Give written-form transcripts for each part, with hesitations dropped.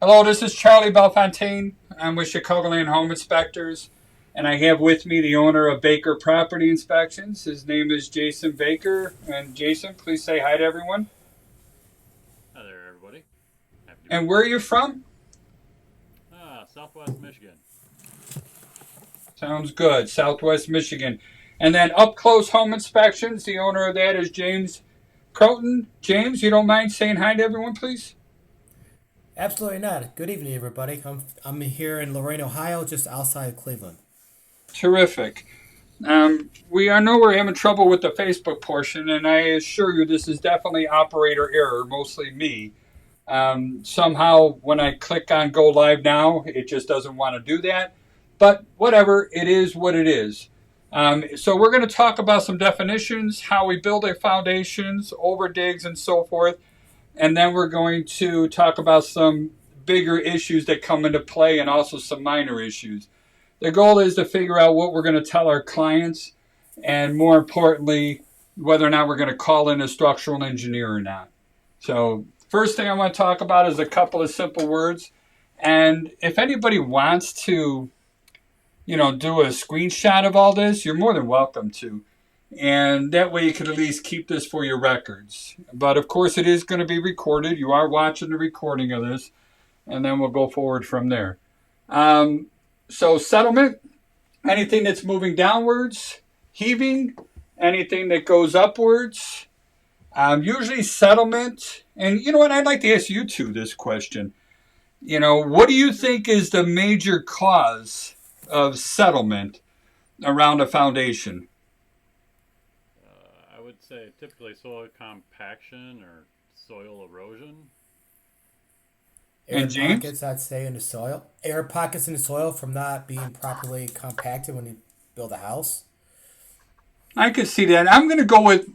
Hello, this is Charlie Bellefontaine. I'm with Chicagoland Home Inspectors, and I have with me the owner of Baker Property Inspections. His name is Jason Baker. And Jason, please say hi to everyone. Hi there, everybody. Happy to be And here. where are you from? Southwest Michigan. Sounds good. Southwest Michigan. And then Up Close Home Inspections. The owner of that is James Crowton. James, you don't mind saying hi to everyone, please? Absolutely not. Good evening, everybody. I'm here in Lorain, Ohio, just outside of Cleveland. Terrific. I know we're having trouble with the Facebook portion, and I assure you this is definitely operator error, mostly me. Somehow, when I click on Go Live Now, it just doesn't want to do that. But whatever, it is what it is. So we're going to talk about some definitions, how we build our foundations, over digs, and so forth. And then we're going to talk about some bigger issues that come into play and also some minor issues. The goal is to figure out what we're going to tell our clients, and more importantly, whether or not we're going to call in a structural engineer or not. So first thing I want to talk about is a couple of simple words. And if anybody wants to, do a screenshot of all this, you're more than welcome to. And that way you can at least keep this for your records. But of course it is going to be recorded. You are watching the recording of this. And then we'll go forward from there. So settlement, anything that's moving downwards, heaving, anything that goes upwards. Usually settlement, and you know what, I'd like to ask you two this question. What do you think is the major cause of settlement around a foundation? I would say typically soil compaction or soil erosion. Air And James? pockets, I'd say, in the soil. Air pockets in the soil from not being properly compacted when you build a house. I could see that. I'm going to go with,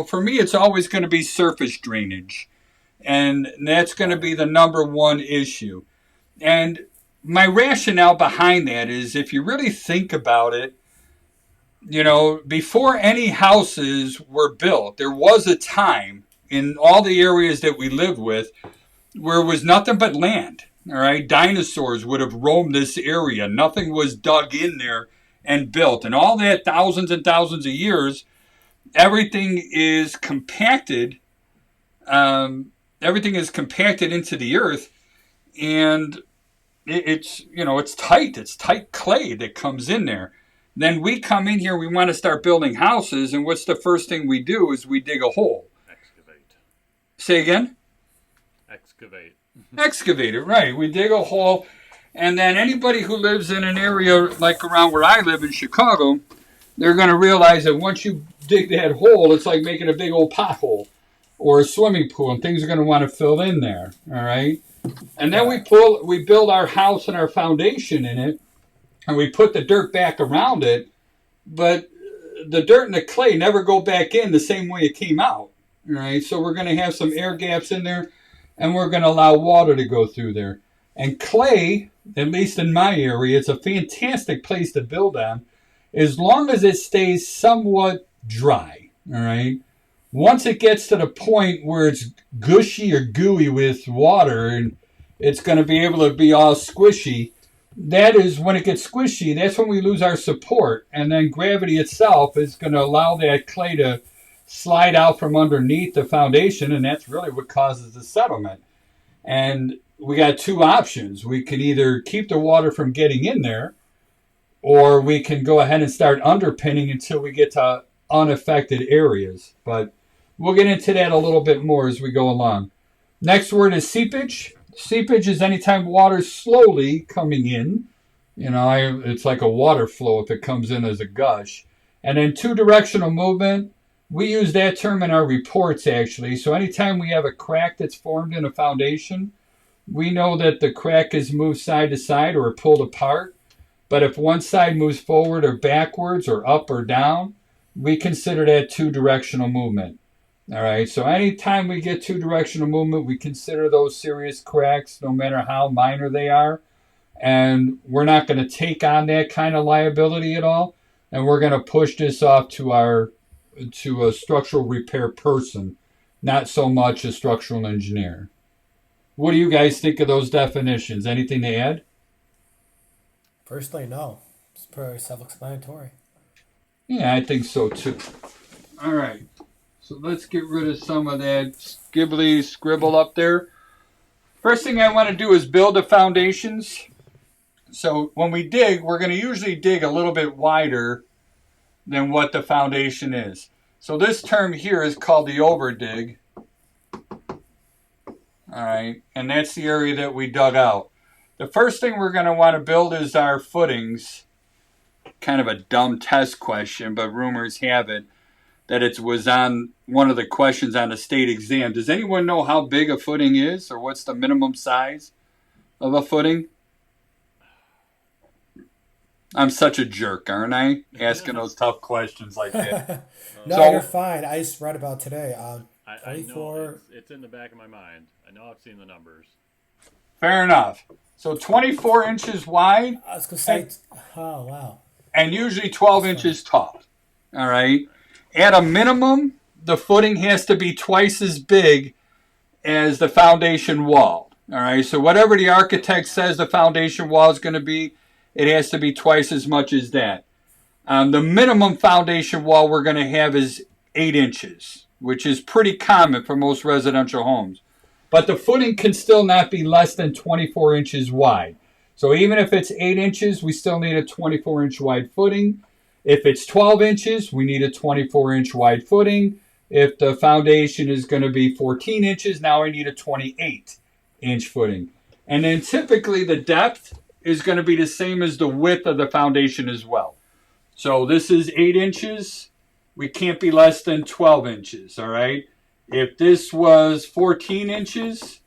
for me, it's always going to be surface drainage. And that's going to be the number one issue. And my rationale behind that is if you really think about it, before any houses were built, there was a time in all the areas that we live with where it was nothing but land. All right. Dinosaurs would have roamed this area. Nothing was dug in there and built. And all that thousands and thousands of years, everything is compacted. Everything is compacted into the earth, and it's tight. It's tight clay that comes in there. Then we come in here. We want to start building houses, and what's the first thing we do is we dig a hole. Excavate. Say again? Excavate. Excavate it, right. We dig a hole, and then anybody who lives in an area like around where I live in Chicago, they're going to realize that once you dig that hole, it's like making a big old pothole or a swimming pool, and things are going to want to fill in there, all right? And then we build our house and our foundation in it, and we put the dirt back around it, but the dirt and the clay never go back in the same way it came out, all right? So we're going to have some air gaps in there, and we're going to allow water to go through there. And clay, at least in my area, it's a fantastic place to build on as long as it stays somewhat dry, all right? Once it gets to the point where it's gushy or gooey with water and it's going to be able to be all squishy, that is when it gets squishy, that's when we lose our support. And then gravity itself is going to allow that clay to slide out from underneath the foundation, and that's really what causes the settlement. And we got two options. We can either keep the water from getting in there, or we can go ahead and start underpinning until we get to unaffected areas. But we'll get into that a little bit more as we go along. Next word is seepage. Seepage is anytime water slowly coming in. It's like a water flow if it comes in as a gush. And then two-directional movement. We use that term in our reports, actually. So anytime we have a crack that's formed in a foundation, we know that the crack is moved side to side or pulled apart. But if one side moves forward or backwards or up or down, we consider that two-directional movement. All right, so anytime we get two-directional movement, we consider those serious cracks, no matter how minor they are. And we're not going to take on that kind of liability at all. And we're going to push this off to a structural repair person, not so much a structural engineer. What do you guys think of those definitions? Anything to add? Personally, no. It's pretty self-explanatory. Yeah, I think so too. All right. So let's get rid of some of that skibbly scribble up there. First thing I want to do is build the foundations. So when we dig, we're going to usually dig a little bit wider than what the foundation is. So this term here is called the overdig. All right, and that's the area that we dug out. The first thing we're going to want to build is our footings. Kind of a dumb test question, but rumors have it that it was on one of the questions on the state exam. Does anyone know how big a footing is, or what's the minimum size of a footing? I'm such a jerk, aren't I? Asking those tough questions like that. No, So- you're fine. I just read about today. I know 24. it's in the back of my mind. I know I've seen the numbers. Fair enough. So 24 inches wide I was gonna say. Oh wow. and usually 12 inches tall. All right. At a minimum, the footing has to be twice as big as the foundation wall. All right. So whatever the architect says the foundation wall is going to be, it has to be twice as much as that. The minimum foundation wall we're going to have is 8 inches, which is pretty common for most residential homes. But the footing can still not be less than 24 inches wide. So even if it's 8 inches, we still need a 24-inch wide footing. If it's 12 inches, we need a 24-inch wide footing. If the foundation is going to be 14 inches, now we need a 28-inch footing. And then typically the depth is going to be the same as the width of the foundation as well. So this is 8 inches. We can't be less than 12 inches, all right? If this was 14 inches,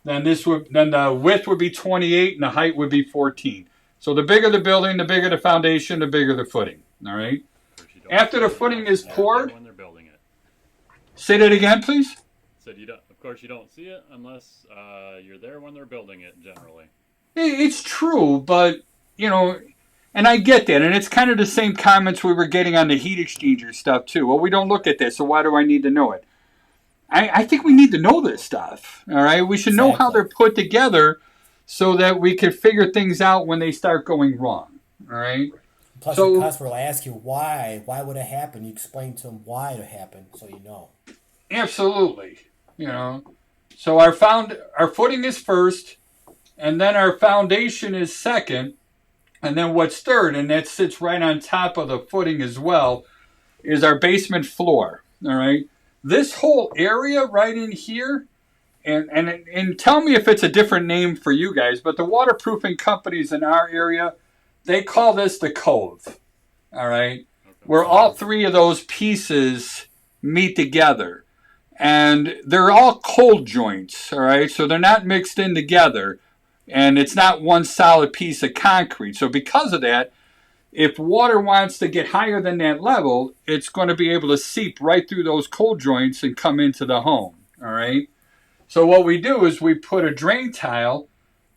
then the width would be 28 and the height would be 14. So the bigger the building, the bigger the foundation, the bigger the footing, all right? After the footing is poured, when they're building it. say that again, please. Said you don't. Of course, you don't see it unless you're there when they're building it. Generally. It's true, but, you know, and I get that. And it's kind of the same comments we were getting on the heat exchanger stuff, too. Well, we don't look at this, so why do I need to know it? I think we need to know this stuff, all right? We should know how they're put together so that we can figure things out when they start going wrong, all right? Plus, So- the customer will ask you why. Why would it happen? You explain to them why it happened, so you know. Absolutely, you know. So our footing is first, and then our foundation is second, and then what's third, and that sits right on top of the footing as well, is our basement floor, all right? This whole area right in here, and tell me if it's a different name for you guys, but the waterproofing companies in our area, they call this the cove, all right? Where all three of those pieces meet together. And they're all cold joints, all right? So they're not mixed in together. And it's not one solid piece of concrete. So because of that, if water wants to get higher than that level, it's going to be able to seep right through those cold joints and come into the home, all right? So what we do is we put a drain tile,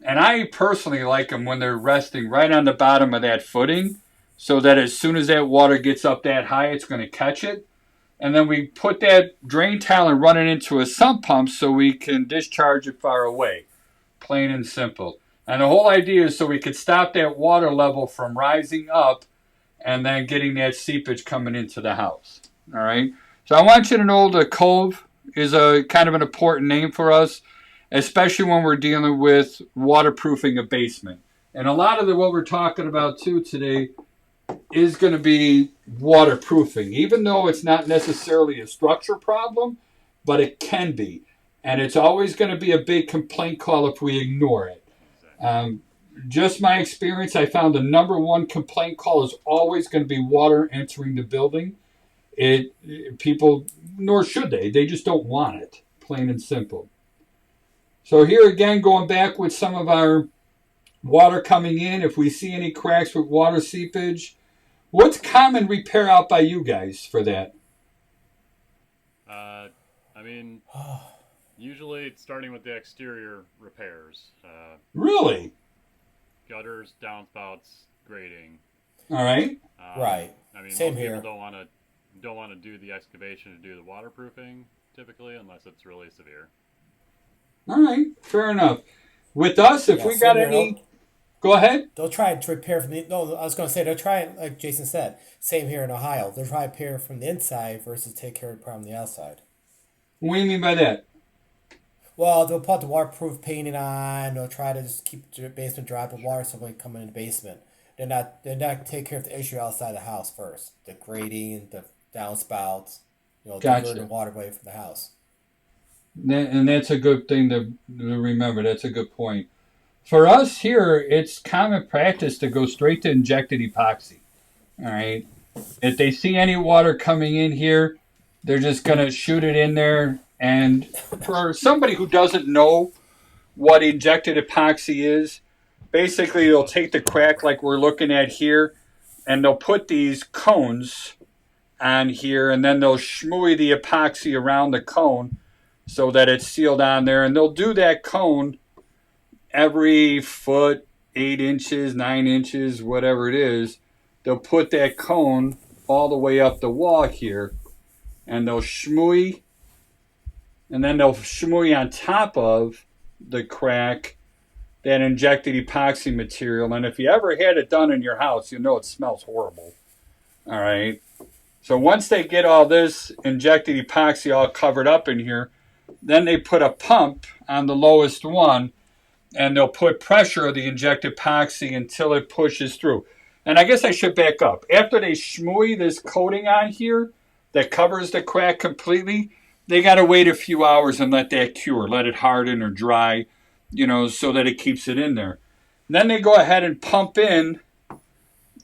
and I personally like them when they're resting right on the bottom of that footing, so that as soon as that water gets up that high, it's going to catch it. And then we put that drain tile and run it into a sump pump so we can discharge it far away. Plain and simple. And the whole idea is so we could stop that water level from rising up and then getting that seepage coming into the house. All right? So I want you to know the cove is a kind of an important name for us, especially when we're dealing with waterproofing a basement. And a lot of what we're talking about too today is going to be waterproofing, even though it's not necessarily a structure problem, but it can be. And it's always going to be a big complaint call if we ignore it. Just my experience, I found the number one complaint call is always going to be water entering the building. People, nor should they just don't want it, plain and simple. So here again, going back with some of our water coming in, if we see any cracks with water seepage, what's common repair out by you guys for that? I mean, usually it's starting with the exterior repairs. Really? Gutters, downspouts, grading. All right. Right. I mean, Same most here. people don't want to do the excavation to do the waterproofing typically, unless it's really severe. All right. Fair enough. With us, if Yeah, we got cinder, any, go ahead. they'll try to repair from the. No, I was going to say they'll try, like Jason said, same here in Ohio. They'll try to repair from the inside versus take care of the problem on the outside. What do you mean by that? Well, they'll put the waterproof painting on. They'll try to just keep the basement dry with water so when come in the basement. They're not take care of the issue outside the house first. The grading, the downspouts, diverting the Gotcha. water away from the house. And that's a good thing to remember. That's a good point. For us here, it's common practice to go straight to injected epoxy. All right. If they see any water coming in here, they're just going to shoot it in there. And for somebody who doesn't know what injected epoxy is, basically they'll take the crack like we're looking at here, and they'll put these cones on here, and then they'll shmooey the epoxy around the cone so that it's sealed on there. And they'll do that cone every foot, 8 inches, 9 inches, whatever it is. They'll put that cone all the way up the wall here, and they'll shmooey, and then they'll shmooey on top of the crack that injected epoxy material. And if you ever had it done in your house, you know it smells horrible. All right. So once they get all this injected epoxy all covered up in here, then they put a pump on the lowest one, and they'll put pressure of the injected epoxy until it pushes through. And I guess I should back up. After they shmooey this coating on here that covers the crack completely, they got to wait a few hours and let that cure, let it harden or dry, so that it keeps it in there. And then they go ahead and pump in,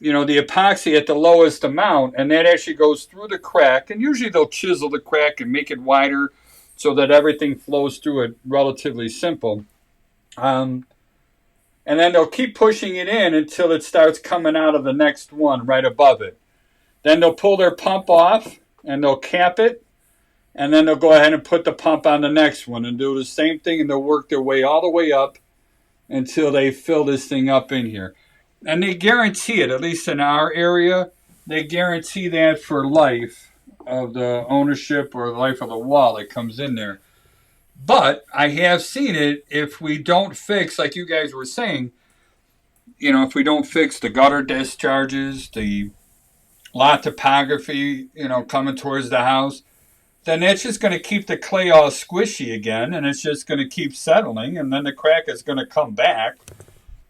the epoxy at the lowest amount, and that actually goes through the crack. And usually they'll chisel the crack and make it wider so that everything flows through it relatively simple. And then they'll keep pushing it in until it starts coming out of the next one right above it. Then they'll pull their pump off and they'll cap it. And then they'll go ahead and put the pump on the next one and do the same thing. And they'll work their way all the way up until they fill this thing up in here. And they guarantee it, at least in our area, they guarantee that for life of the ownership or the life of the wall that comes in there. But I have seen it if we don't fix, like you guys were saying, if we don't fix the gutter discharges, the lot topography, coming towards the house, then it's just going to keep the clay all squishy again, and it's just going to keep settling, and then the crack is going to come back,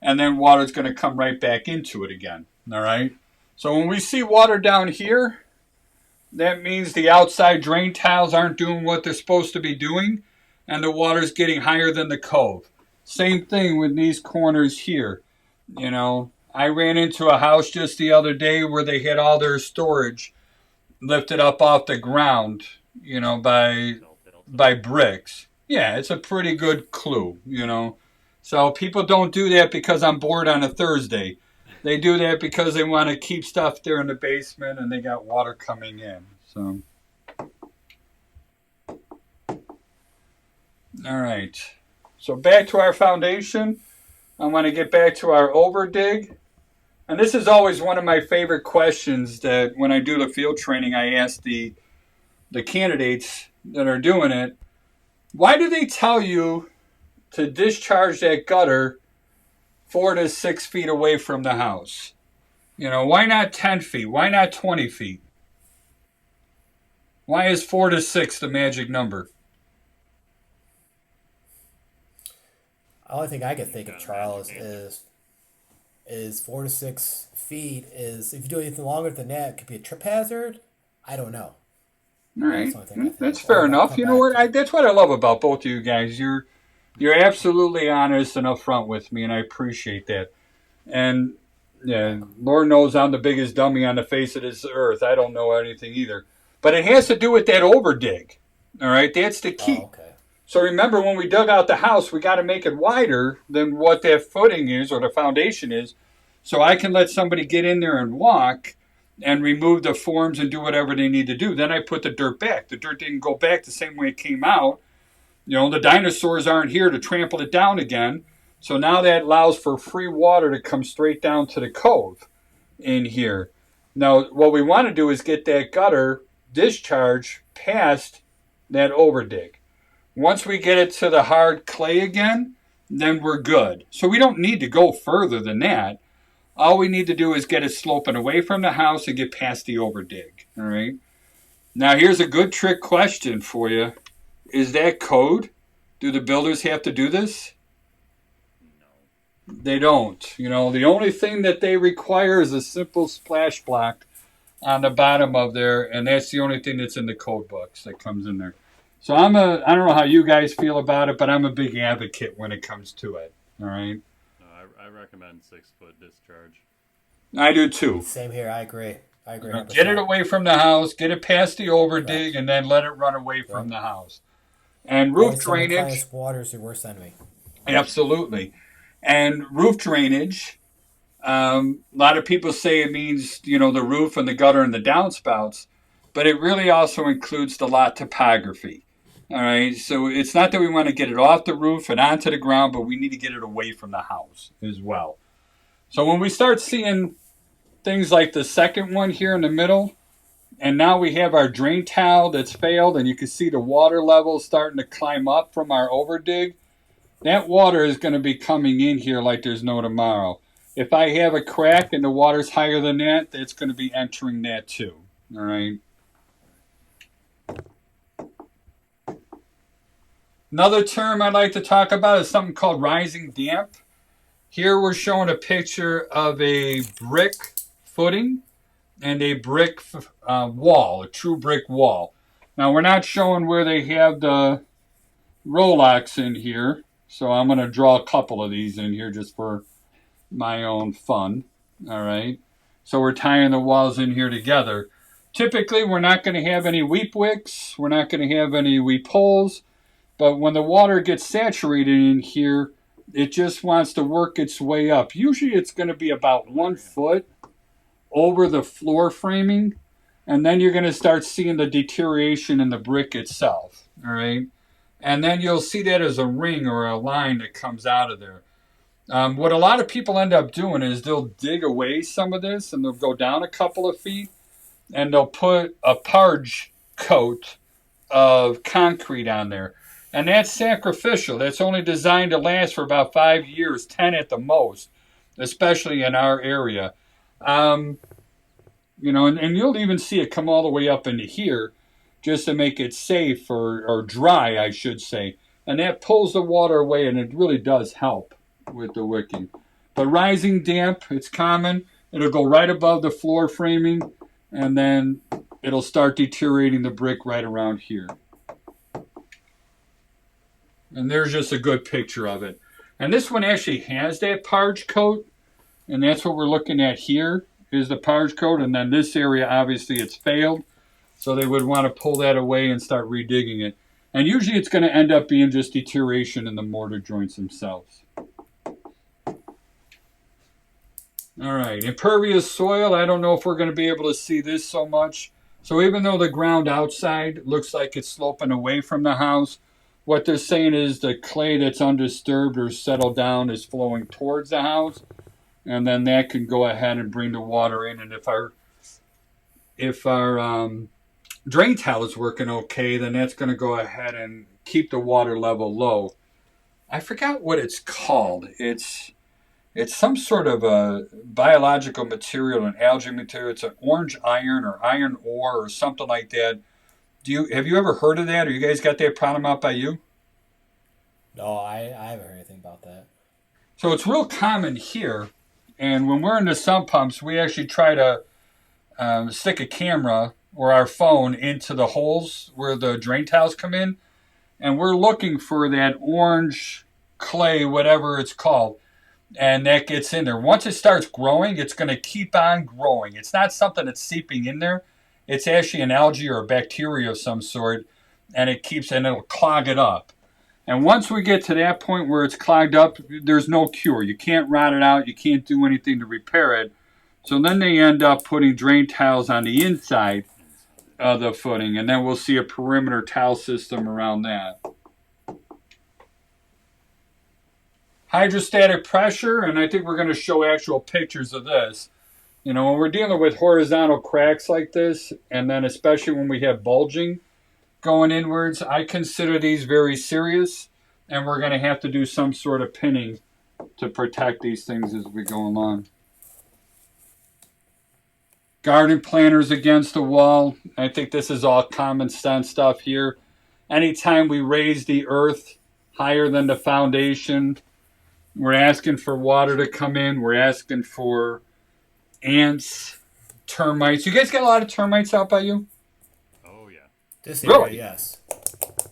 and then water's going to come right back into it again. All right? So when we see water down here, that means the outside drain tiles aren't doing what they're supposed to be doing, and the water's getting higher than the cove. Same thing with these corners here. I ran into a house just the other day where they had all their storage lifted up off the ground, by bricks. Yeah, it's a pretty good clue, So people don't do that because I'm bored on a Thursday. They do that because they want to keep stuff there in the basement and they got water coming in. So, all right. So back to our foundation. I want to get back to our overdig. And this is always one of my favorite questions that when I do the field training, I ask the candidates that are doing it. Why do they tell you to discharge that gutter 4 to 6 feet away from the house? Why not 10 feet? Why not 20 feet? Why is 4 to 6 the magic number? The only thing I could think of, Charles, is 4 to 6 feet is if you do anything longer than that, it could be a trip hazard. I don't know. All right, That's the only thing I think. that's Or fair it might enough. come You know back what? to. That's what I love about both of you guys. You're absolutely honest and upfront with me, and I appreciate that. And yeah, Lord knows I'm the biggest dummy on the face of this earth. I don't know anything either. But it has to do with that overdig. All right, that's the key. Oh, okay. So remember, when we dug out the house, we got to make it wider than what that footing is or the foundation is, so I can let somebody get in there and walk and remove the forms and do whatever they need to do. Then I put the dirt back. The dirt didn't go back the same way it came out. The dinosaurs aren't here to trample it down again. So now that allows for free water to come straight down to the cove in here. Now, what we want to do is get that gutter discharge past that overdig. Once we get it to the hard clay again, then we're good. So we don't need to go further than that. All we need to do is get it sloping away from the house and get past the overdig. All right. Now here's a good trick question for you. Is that code? Do the builders have to do this? No. They don't. You know, the only thing that they require is a simple splash block on the bottom of there, and that's the only thing that's in the code books that comes in there. So I don't know how you guys feel about it, but I'm a big advocate when it comes to it. All right. No, I recommend 6-foot discharge. I do too. Same here. I agree. I agree. 100%. Get it away from the house, get it past the overdig, and then let it run away from the house. And roof drainage. Water is your worst enemy. Absolutely. And roof drainage. A lot of people say it means, the roof and the gutter and the downspouts, but it really also includes the lot topography. All right. So it's not that we want to get it off the roof and onto the ground, but we need to get it away from the house as well. So when we start seeing things like the second one here in the middle, and now we have our drain tile that's failed, and you can see the water level starting to climb up from our overdig, that water is going to be coming in here like there's no tomorrow. If I have a crack and the water's higher than that, that's going to be entering that too. All right. Another term I'd like to talk about is something called rising damp. Here we're showing a picture of a brick footing and a brick wall, a true brick wall. Now we're not showing where they have the Rolox in here, so I'm going to draw a couple of these in here just for my own fun. All right. So we're tying the walls in here together. Typically, we're not going to have any weep wicks. We're not going to have any weep holes. But when the water gets saturated in here, it just wants to work its way up. Usually it's going to be about 1 foot over the floor framing. And then you're going to start seeing the deterioration in the brick itself. All right. And then you'll see that as a ring or a line that comes out of there. What a lot of people end up doing is they'll dig away some of this and they'll go down a couple of feet and they'll put a parge coat of concrete on there. And that's sacrificial. That's only designed to last for about 5 years, 10 at the most, especially in our area. And you'll even see it come all the way up into here just to make it safe or dry, I should say. And that pulls the water away, and it really does help with the wicking. But rising damp, it's common. It'll go right above the floor framing, and then it'll start deteriorating the brick right around here. And there's just a good picture of it. And this one actually has that parge coat, and that's what we're looking at here is the parge coat. And then this area, obviously, it's failed. So they would want to pull that away and start redigging it. And usually it's going to end up being just deterioration in the mortar joints themselves. All right, impervious soil. I don't know if we're going to be able to see this so much. So even though the ground outside looks like it's sloping away from the house, what they're saying is the clay that's undisturbed or settled down is flowing towards the house. And then that can go ahead and bring the water in. And if our drain tile is working okay, then that's going to go ahead and keep the water level low. I forgot what it's called. It's some sort of a biological material, an algae material. It's an orange iron or iron ore or something like that. Have you ever heard of that, or you guys got that problem out by you? No, I haven't heard anything about that. So it's real common here, and when we're in the sump pumps, we actually try to stick a camera or our phone into the holes where the drain tiles come in, and we're looking for that orange clay, whatever it's called, and that gets in there. Once it starts growing, it's going to keep on growing. It's not something that's seeping in there. It's actually an algae or a bacteria of some sort, and it'll clog it up. And once we get to that point where it's clogged up, there's no cure. You can't rot it out. You can't do anything to repair it. So then they end up putting drain tiles on the inside of the footing, and then we'll see a perimeter tile system around that. Hydrostatic pressure, and I think we're going to show actual pictures of this. When we're dealing with horizontal cracks like this, and then especially when we have bulging going inwards. I consider these very serious, and we're going to have to do some sort of pinning to protect these things as we go along. Garden planters against the wall. I think this is all common sense stuff here. Anytime we raise the earth higher than the foundation, we're asking for water to come in. We're asking for ants, termites. You guys got a lot of termites out by you? Oh yeah. This area, Really? yes.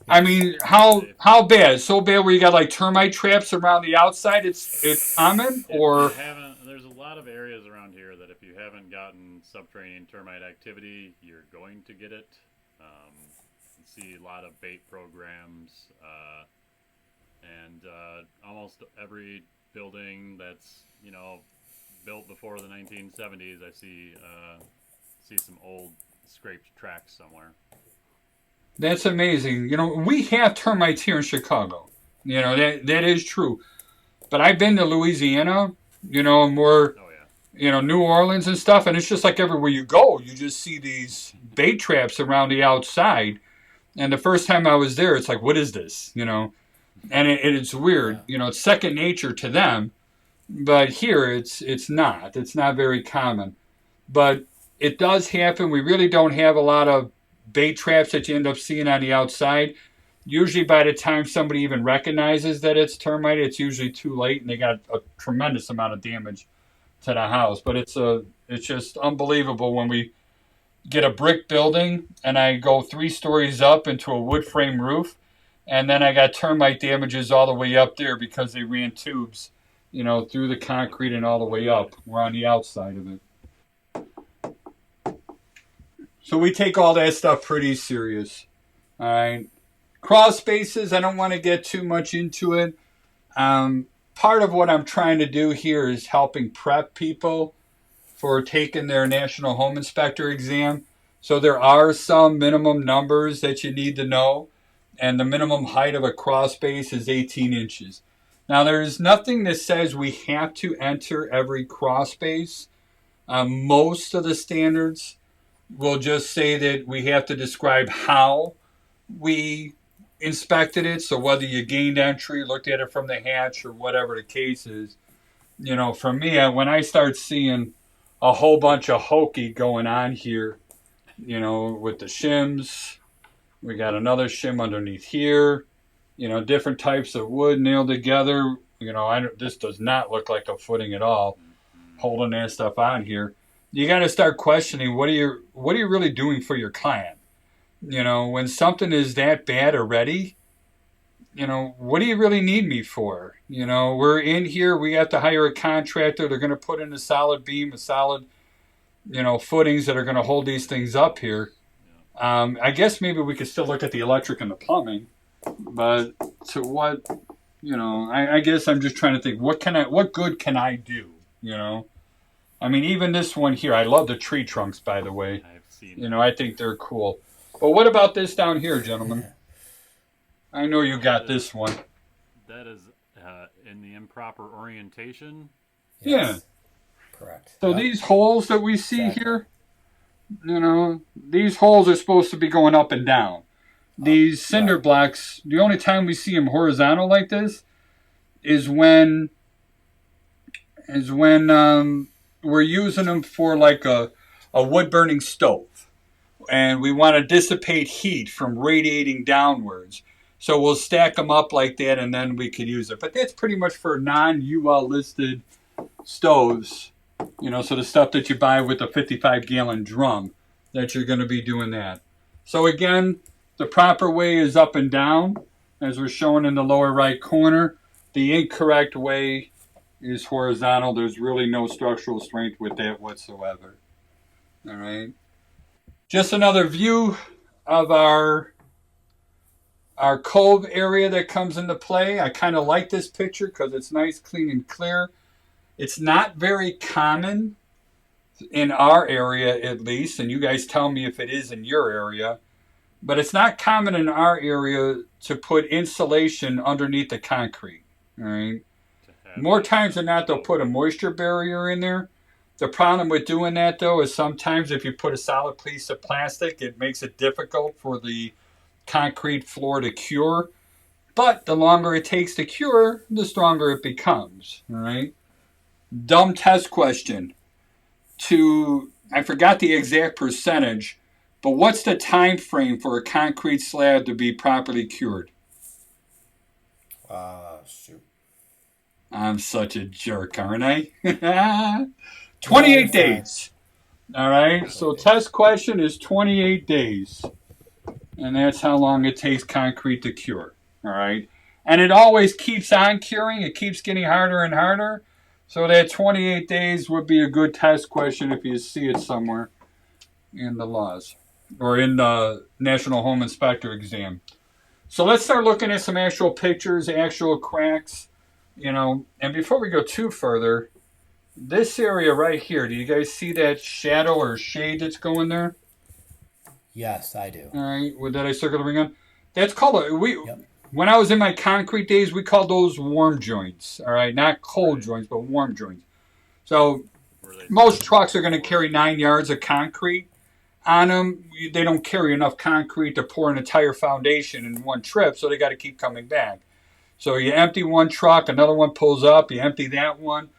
I mean, how bad? So bad where you got like termite traps around the outside? It's common, or There's a lot of areas around here that if you haven't gotten subterranean termite activity, you're going to get it. You see a lot of bait programs, and almost every building that's built before the 1970s, I see some old scraped tracks somewhere. that's amazing. We have termites here in Chicago. That is true. But I've been to Louisiana, more, Oh yeah. New Orleans and stuff, and it's just like everywhere you go, you just see these bait traps around the outside. And the first time I was there, it's like, what is this? And it's weird. It's second nature to them. But here, it's not. It's not very common. But it does happen. We really don't have a lot of bait traps that you end up seeing on the outside. Usually by the time somebody even recognizes that it's termite, it's usually too late, and they got a tremendous amount of damage to the house. But it's just unbelievable when we get a brick building and I go 3 stories up into a wood frame roof, and then I got termite damages all the way up there because they ran tubes, through the concrete and all the way up. We're on the outside of it. So we take all that stuff pretty serious. All right. Crawl spaces, I don't want to get too much into it. Part of what I'm trying to do here is helping prep people for taking their National Home Inspector exam. So there are some minimum numbers that you need to know. And the minimum height of a crawl space is 18 inches. Now, there's nothing that says we have to enter every crawl space. Most of the standards will just say that we have to describe how we inspected it. So whether you gained entry, looked at it from the hatch, or whatever the case is. For me, when I start seeing a whole bunch of hokey going on here, with the shims, we got another shim underneath here, different types of wood nailed together. This does not look like a footing at all, holding that stuff on here. You got to start questioning what are you really doing for your client? When something is that bad already, what do you really need me for? We're in here, we have to hire a contractor. They're going to put in a solid beam, a solid, footings that are going to hold these things up here. I guess maybe we could still look at the electric and the plumbing, but to what, I guess I'm just trying to think, what good can I do? I mean, even this one here, I love the tree trunks, by the way. I've seen I think they're cool. But what about this down here, gentlemen? I know you got this one. that is in the improper orientation. Yes. Yeah. Correct. So Yep. these holes that we see Exactly. here, these holes are supposed to be going up and down. These cinder right. blocks, the only time we see them horizontal like this is when we're using them for like a wood burning stove, and we want to dissipate heat from radiating downwards. So we'll stack them up like that, and then we could use it. But that's pretty much for non-UL listed stoves. So the stuff that you buy with a 55-gallon drum, that you're going to be doing that. So again, the proper way is up and down, as we're showing in the lower right corner. The incorrect way is horizontal. There's really no structural strength with that whatsoever. All right. Just another view of our cove area that comes into play. I kind of like this picture because it's nice, clean, and clear. It's not very common in our area, at least, and you guys tell me if it is in your area, but it's not common in our area to put insulation underneath the concrete. All right. More times than not, they'll put a moisture barrier in there. The problem with doing that, though, is sometimes if you put a solid piece of plastic, it makes it difficult for the concrete floor to cure. But the longer it takes to cure, the stronger it becomes. All right. Dumb test question. I forgot the exact percentage, but what's the time frame for a concrete slab to be properly cured? Shoot. I'm such a jerk, aren't I? 28 days. All right. So test question is 28 days. And that's how long it takes concrete to cure. All right. And it always keeps on curing. It keeps getting harder and harder. So that 28 days would be a good test question if you see it somewhere in the laws or in the National Home Inspector exam. So let's start looking at some actual pictures, actual cracks, and before we go too further, this area right here, do you guys see that shadow or shade that's going there? Yes, I do. All right, with that I circle the ring on. That's called When I was in my concrete days, we called those warm joints. All right, not cold joints, but warm joints. So most trucks are going to carry 9 yards of concrete on them. They don't carry enough concrete to pour an entire foundation in one trip, so they got to keep coming back. So you empty one truck, another one pulls up, you empty that one.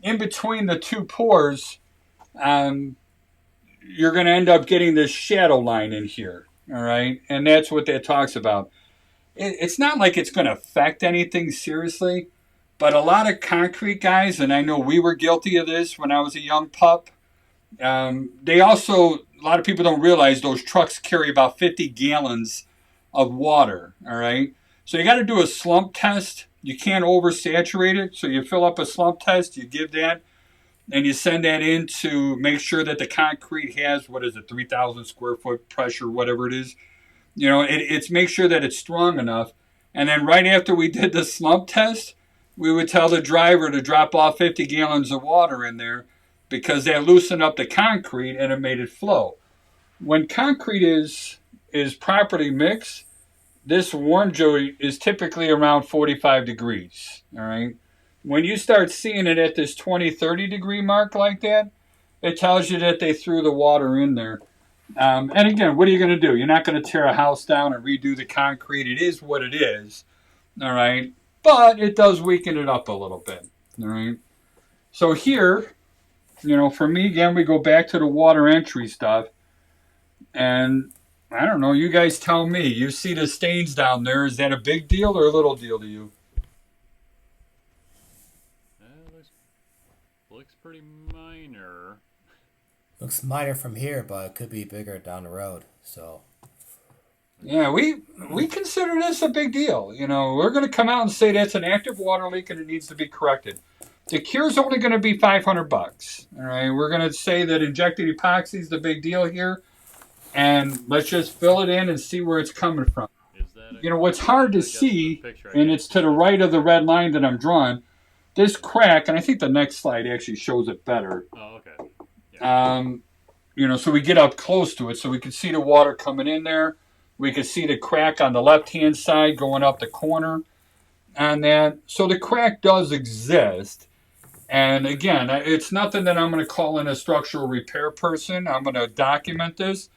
In between the two pours, you're going to end up getting this shadow line in here. All right, and that's what that talks about. It's not like it's going to affect anything seriously, but a lot of concrete guys, and I know we were guilty of this when I was a young pup, they also, a lot of people don't realize those trucks carry about 50 gallons of water, all right? So you got to do a slump test. You can't oversaturate it, so you fill up a slump test, you give that, and you send that in to make sure that the concrete has, 3,000 square foot pressure, whatever it is. It's make sure that it's strong enough. And then right after we did the slump test, we would tell the driver to drop off 50 gallons of water in there because that loosened up the concrete and it made it flow. When concrete is properly mixed, this warm joint is typically around 45 degrees. All right. When you start seeing it at this 20, 30 degree mark like that, it tells you that they threw the water in there. And again, what are you going to do? You're not going to tear a house down and redo the concrete. It is what it is. All right. But it does weaken it up a little bit. All right. So here, for me, again, we go back to the water entry stuff. And I don't know, you guys tell me. You see the stains down there. Is that a big deal or a little deal to you? Looks pretty minor. Looks minor from here, but it could be bigger down the road. So, yeah, we consider this a big deal. We're going to come out and say that's an active water leak and it needs to be corrected. The cure's only going to be $500. All right, we're going to say that injected epoxy is the big deal here, and let's just fill it in and see where it's coming from. What's hard to see, and it's to the right of the red line that I'm drawing. This crack, and I think the next slide actually shows it better. Oh, okay. Yeah. So we get up close to it so we can see the water coming in there. We can see the crack on the left-hand side going up the corner on that. So the crack does exist. And again, it's nothing that I'm going to call in a structural repair person. I'm going to document this.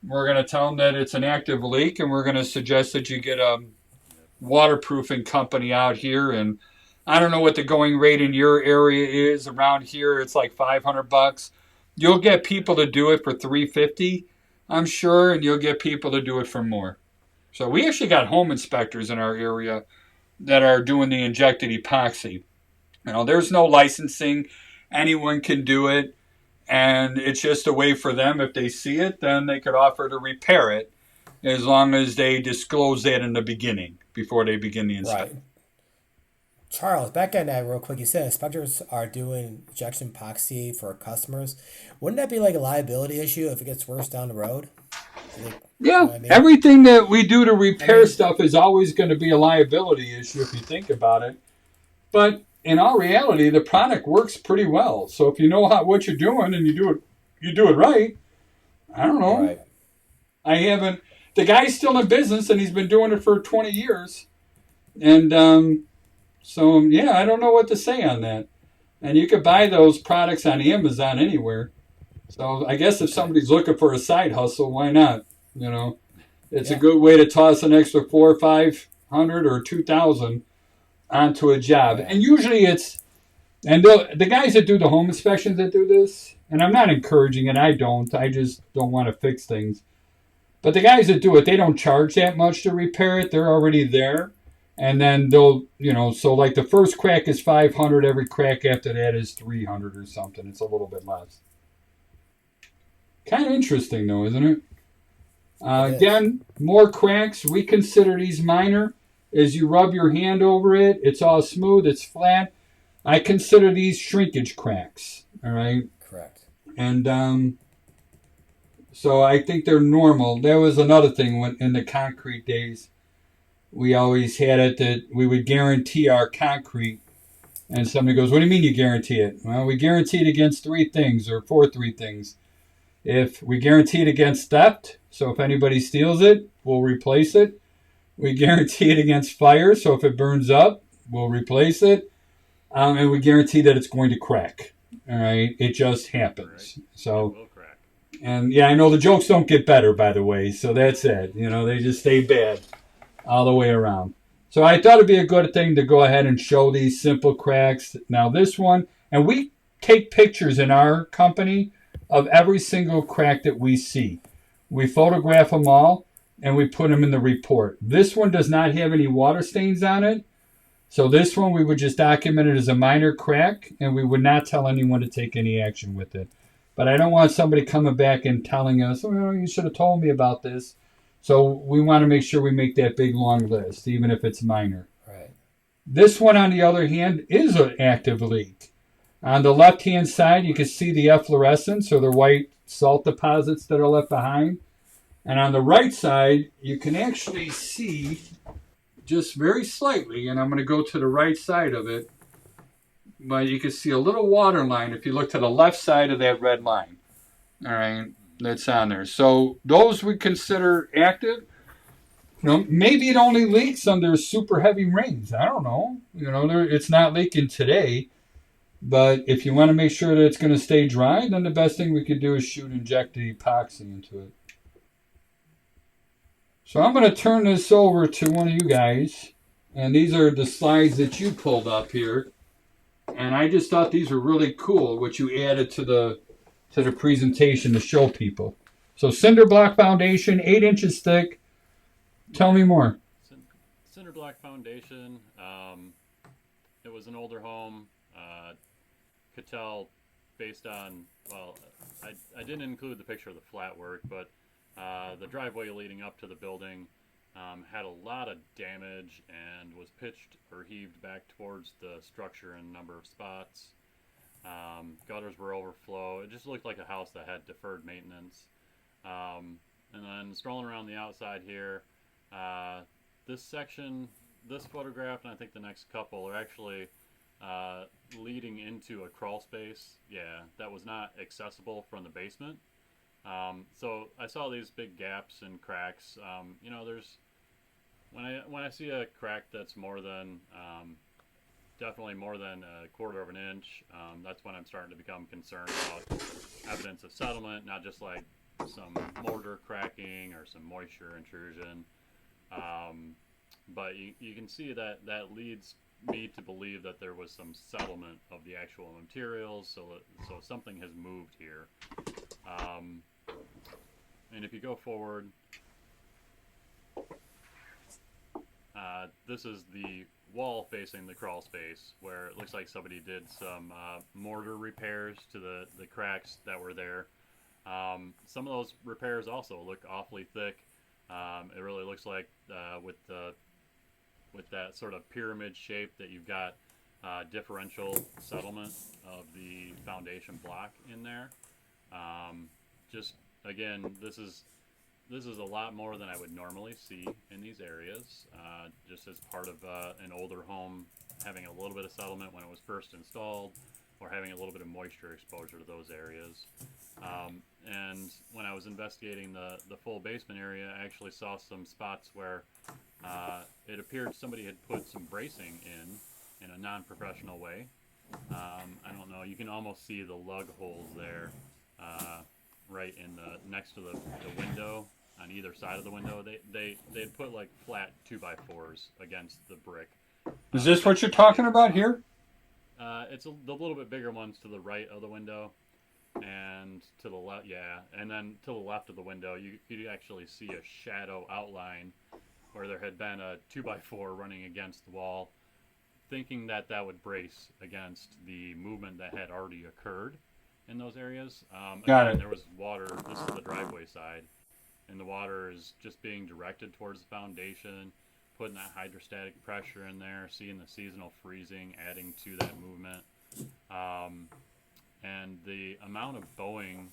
We're going to tell them that it's an active leak, and we're going to suggest that you get a waterproofing company out here. And I don't know what the going rate in your area is. Around here, it's like $500. You'll get people to do it for $350, I'm sure, and you'll get people to do it for more. So we actually got home inspectors in our area that are doing the injected epoxy. There's no licensing. Anyone can do it, and it's just a way for them. If they see it, then they could offer to repair it as long as they disclose that in the beginning before they begin the inspection. Right. Charles, back on that real quick, you said inspectors are doing injection epoxy for customers. Wouldn't that be like a liability issue if it gets worse down the road? Yeah, everything that we do to repair stuff is always going to be a liability issue if you think about it. But in all reality, the product works pretty well. So if you know what you're doing and you do it right, I don't know. Right. I haven't. The guy's still in business and he's been doing it for 20 years, and so, yeah, I don't know what to say on that. And you could buy those products on Amazon anywhere. So I guess if somebody's looking for a side hustle, why not? It's a Yeah. good way to toss an extra 4 or 500 or 2,000 onto a Oh job. yeah. And usually and the guys that do the home inspections that do this, and I'm not encouraging it, I just don't want to fix things. But the guys that do it, they don't charge that much to repair it. They're already there. And then so like the first crack is 500, every crack after that is 300 or something. It's a little bit less. Kind of interesting though, isn't it? It is. Again, more cracks. We consider these minor. As you rub your hand over it, it's all smooth, it's flat. I consider these shrinkage cracks. All right. Correct. And so I think they're normal. There was another thing when in the concrete days, we always had it that we would guarantee our concrete. And somebody goes, "What do you mean you guarantee it?" Well, we guarantee it against three things or for three things. If we guarantee it against theft, so if anybody steals it, we'll replace it. We guarantee it against fire, so if it burns up, we'll replace it. And we guarantee that it's going to crack. All right, it just happens. Right. So, It will crack. and yeah, I know the jokes don't get better, by the way. So that's it. They just stay bad all the way around. So I thought it'd be a good thing to go ahead and show these simple cracks. Now this one, and we take pictures in our company of every single crack that we see. We photograph them all and we put them in the report. This one does not have any water stains on it. So this one we would just document it as a minor crack and we would not tell anyone to take any action with it. But I don't want somebody coming back and telling us, "Oh, you should have told me about this." So we want to make sure we make that big long list, even if it's minor. Right. This one, on the other hand, is an active leak. On the left-hand side, you can see the efflorescence or the white salt deposits that are left behind. And on the right side, you can actually see just very slightly, and I'm going to go to the right side of it, but you can see a little water line if you look to the left side of that red line. All right, that's on there. So those we consider active. Maybe it only leaks under super heavy rains. I don't know. It's not leaking today. But if you want to make sure that it's going to stay dry, then the best thing we could do is inject the epoxy into it. So I'm going to turn this over to one of you guys. And these are the slides that you pulled up here. And I just thought these were really cool, what you added to the presentation to show people. So cinder block foundation, 8 inches thick. Tell me more. Cinder block foundation. It was an older home. Could tell based on, well, I didn't include the picture of the flat work, but the driveway leading up to the building had a lot of damage and was pitched or heaved back towards the structure in a number of spots. Gutters were overflow. It just looked like a house that had deferred maintenance. And then strolling around the outside here, this section, this photograph, and I think the next couple are actually leading into a crawl space. Yeah, that was not accessible from the basement. So I saw these big gaps and cracks. There's when I see a crack that's more than definitely more than a quarter of an inch, that's when I'm starting to become concerned about evidence of settlement, not just like some mortar cracking or some moisture intrusion. But you can see that leads me to believe that there was some settlement of the actual materials, so something has moved here. And if you go forward, this is the wall facing the crawl space where it looks like somebody did some mortar repairs to the cracks that were there. Some of those repairs also look awfully thick. It really looks like with that sort of pyramid shape that you've got differential settlement of the foundation block in there. Just again, this is a lot more than I would normally see in these areas, just as part of an older home having a little bit of settlement when it was first installed, or having a little bit of moisture exposure to those areas. And when I was investigating the full basement area, I actually saw some spots where it appeared somebody had put some bracing in a non-professional way. I don't know, you can almost see the lug holes there right in next to the window on either side of the window. They'd put like flat 2x4s against the brick. Is this what you're talking about here? It's the little bit bigger ones to the right of the window, and to the left, yeah, and then to the left of the window, you'd actually see a shadow outline where there had been a 2x4 running against the wall, thinking that would brace against the movement that had already occurred in those areas. Got Again, it. there was water. This is the driveway side, and the water is just being directed towards the foundation, putting that hydrostatic pressure in there, seeing the seasonal freezing adding to that movement. And the amount of bowing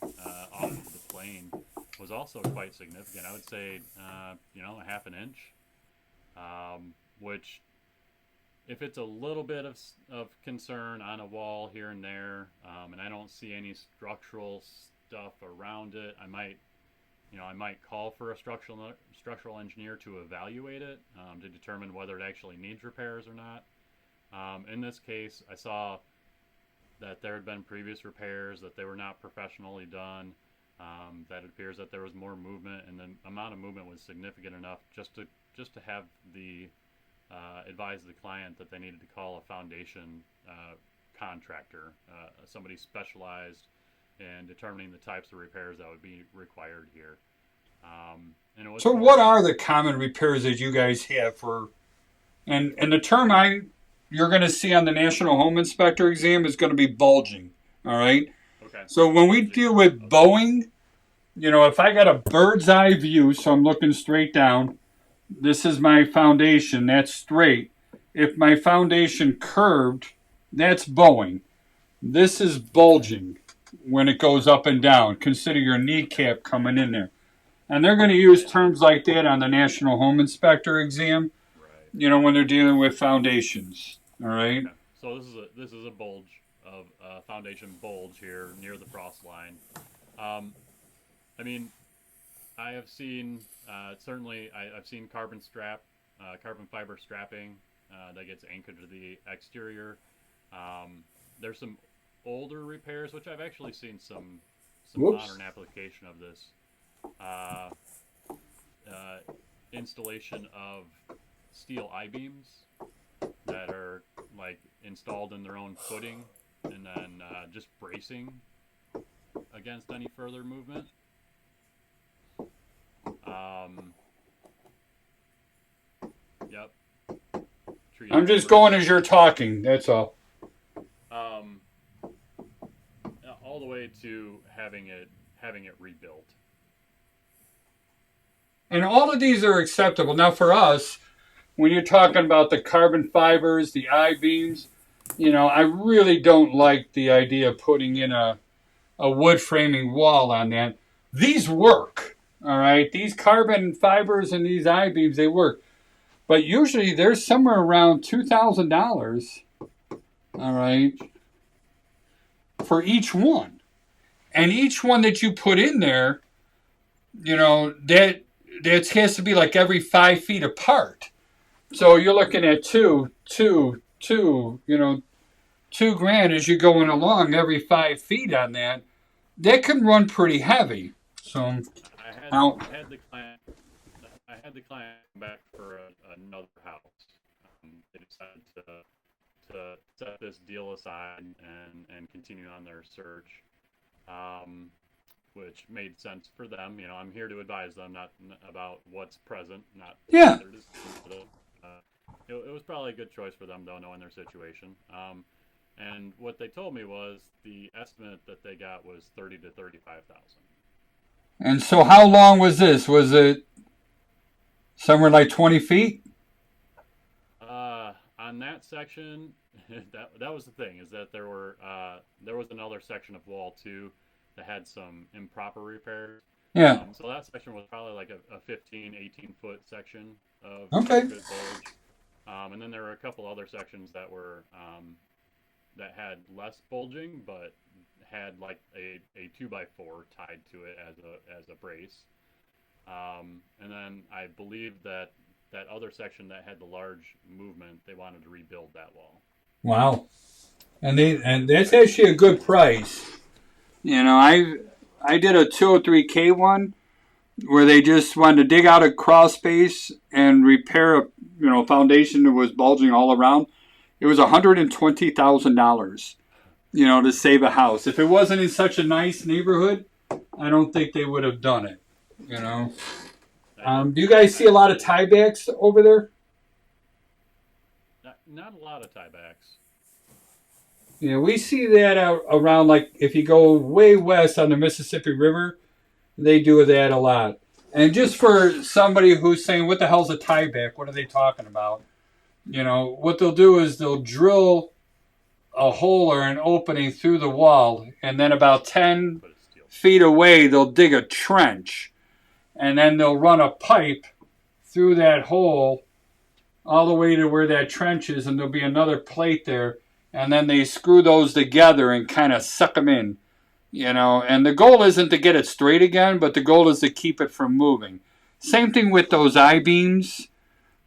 off of the plane was also quite significant. I would say, a half an inch, which, if it's a little bit of concern on a wall here and there, and I don't see any structural stuff around it, I might call for a structural engineer to evaluate it to determine whether it actually needs repairs or not. In this case, I saw that there had been previous repairs, that they were not professionally done, that it appears that there was more movement, and the amount of movement was significant enough just to have the advise the client that they needed to call a foundation contractor, somebody specialized in determining the types of repairs that would be required here. So what are the common repairs that you guys have for, and the term you're going to see on the National Home Inspector exam is going to be bulging, all right? Okay. So when we deal with bowing, if I got a bird's eye view, so I'm looking straight down, this is my foundation, that's straight. If my foundation curved, that's bowing. This is bulging when it goes up and down. Consider your kneecap coming in there. And they're going to use terms like that on the National Home Inspector exam, Right. when they're dealing with foundations. All right? Okay. So this is a bulge of foundation bulge here near the frost line. I have seen certainly I've seen carbon fiber strapping that gets anchored to the exterior. There's some older repairs which I've actually seen some modern application of this. Installation of steel I-beams that are like installed in their own footing, and then just bracing against any further movement. Yep. I'm just going as you're talking, that's all. All the way to having it rebuilt. And all of these are acceptable. Now for us, when you're talking about the carbon fibers, the I-beams, I really don't like the idea of putting in a wood framing wall on that. These work, all right? These carbon fibers and these I-beams, they work. But usually they're somewhere around $2,000, all right, for each one. And each one that you put in there, that has to be like every 5 feet apart. So you're looking at $2,000 as you're going along every 5 feet on that. That can run pretty heavy. So I had the client come back for another house. They decided to set this deal aside and continue on their search, which made sense for them. I'm here to advise them, not about what's present, not yeah. their decision. It was probably a good choice for them, though, knowing their situation. And what they told me was the estimate that they got was $30,000 to $35,000. And so how long was this? Was it somewhere like 20 feet? On that section, that was the thing, is that there was another section of wall too that had some improper repairs. Yeah. So that section was probably like a 18 foot section of okay. good bulge. And then there were a couple other sections that were that had less bulging, but had like a 2x4 tied to it as a brace. And then I believe that other section that had the large movement, they wanted to rebuild that wall. Wow. And that's actually a good price. I did a 203K one where they just wanted to dig out a crawl space and repair a foundation that was bulging all around. It was $120,000, to save a house. If it wasn't in such a nice neighborhood, I don't think they would have done it. Do you guys see a lot of tiebacks over there? Not a lot of tiebacks. Yeah, we see that around, like, if you go way west on the Mississippi River, they do that a lot. And just for somebody who's saying, what the hell's a tieback? What are they talking about? What they'll do is they'll drill a hole or an opening through the wall, and then about 10 feet away, they'll dig a trench. And then they'll run a pipe through that hole all the way to where that trench is, and there'll be another plate there. And then they screw those together and kind of suck them in, And the goal isn't to get it straight again, but the goal is to keep it from moving. Same thing with those I-beams.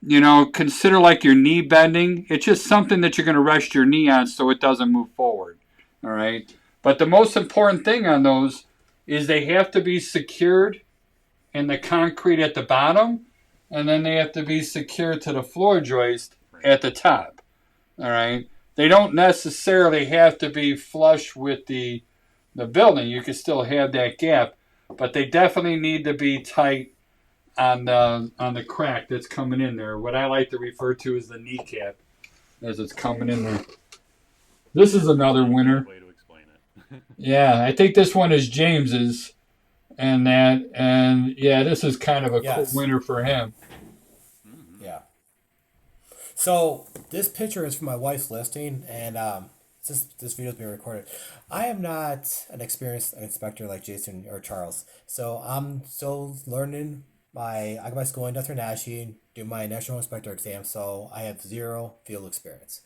Consider like your knee bending. It's just something that you're going to rest your knee on so it doesn't move forward. All right? But the most important thing on those is they have to be secured in the concrete at the bottom, and then they have to be secured to the floor joist at the top. All right? They don't necessarily have to be flush with the building. You can still have that gap, but they definitely need to be tight on the crack that's coming in there. What I like to refer to as the kneecap as it's coming in there. This is another winner. Way to explain it. Yeah, I think this one is James's. And this is kind of a cool winner for him. Yeah. So this picture is from my wife's listing, and this video is being recorded. I am not an experienced inspector like Jason or Charles, so I'm still learning. I got my school in InterNACHI, do my national inspector exam, so I have 0 field experience.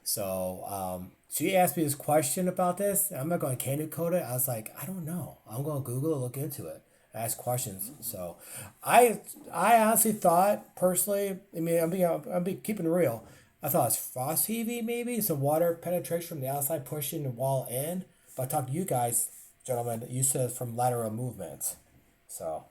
So she asked me this question about this. I'm not going to candy code it. I was like, I don't know. I'm going to Google it, look into it, ask questions. So I honestly thought, personally, I mean, I'm keeping it real. I thought it's frost heaving, maybe some water penetration from the outside pushing the wall in. But I talked to you guys, gentlemen, you said from lateral movements. So,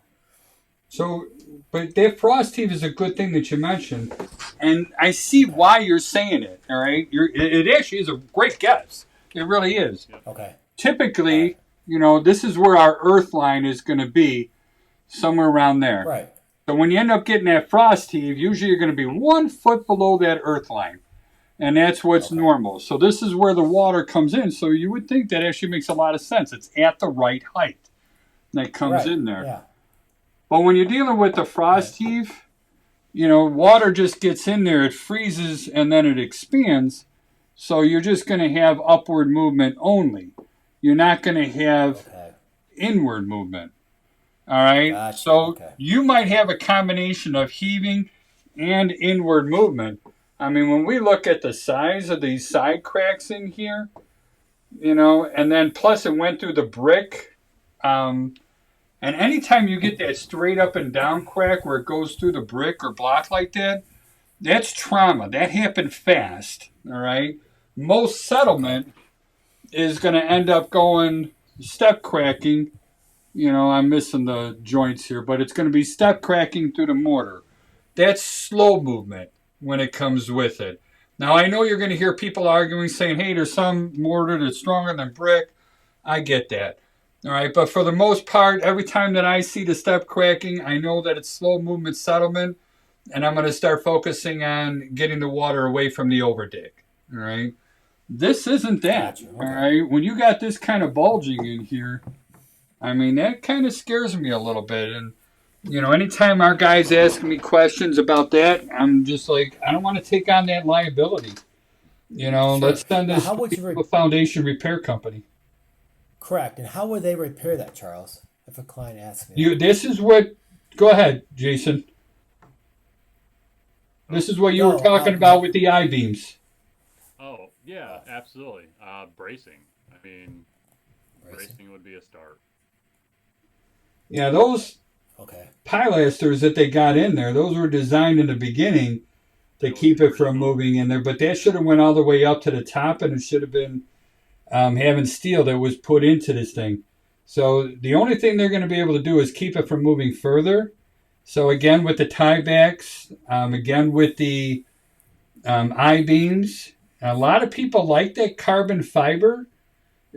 but that frost heave is a good thing that you mentioned, and I see why you're saying it. All right, it actually is a great guess. It really is. Okay. Typically, this is where our earth line is going to be, somewhere around there. Right. So when you end up getting that frost heave, usually you're going to be 1 foot below that earth line, and that's what's normal. So this is where the water comes in. So you would think that actually makes a lot of sense. It's at the right height that comes in there. Yeah. But when you're dealing with the frost heave, water just gets in there, it freezes, and then it expands. So you're just going to have upward movement only. You're not going to have inward movement. All right? Gotcha. So you might have a combination of heaving and inward movement. I mean, when we look at the size of these side cracks in here, and then plus it went through the brick, and anytime you get that straight up and down crack where it goes through the brick or block like that, that's trauma. That happened fast, all right? Most settlement is going to end up going step cracking. I'm missing the joints here, but it's going to be step cracking through the mortar. That's slow movement when it comes with it. Now, I know you're going to hear people arguing, saying, hey, there's some mortar that's stronger than brick. I get that. All right, but for the most part, every time that I see the step cracking, I know that it's slow movement settlement, and I'm going to start focusing on getting the water away from the overdig. All right, this isn't that. Gotcha. All right, when you got this kind of bulging in here, I mean, that kind of scares me a little bit. And anytime our guys ask me questions about that, I'm just like, I don't want to take on that liability. Let's send this to a foundation repair company. Correct. And how would they repair that, Charles? If a client asks me. This is what. Go ahead, Jason. This is what you were talking about with the I-beams. Oh, yeah, absolutely. Bracing. I mean, bracing would be a start. Yeah, those pilasters that they got in there, those were designed in the beginning to keep it from moving in there. But that should have went all the way up to the top, and it should have been having steel that was put into this thing. So the only thing they're going to be able to do is keep it from moving further. So again, with the tiebacks, again with the I-beams, a lot of people like that carbon fiber,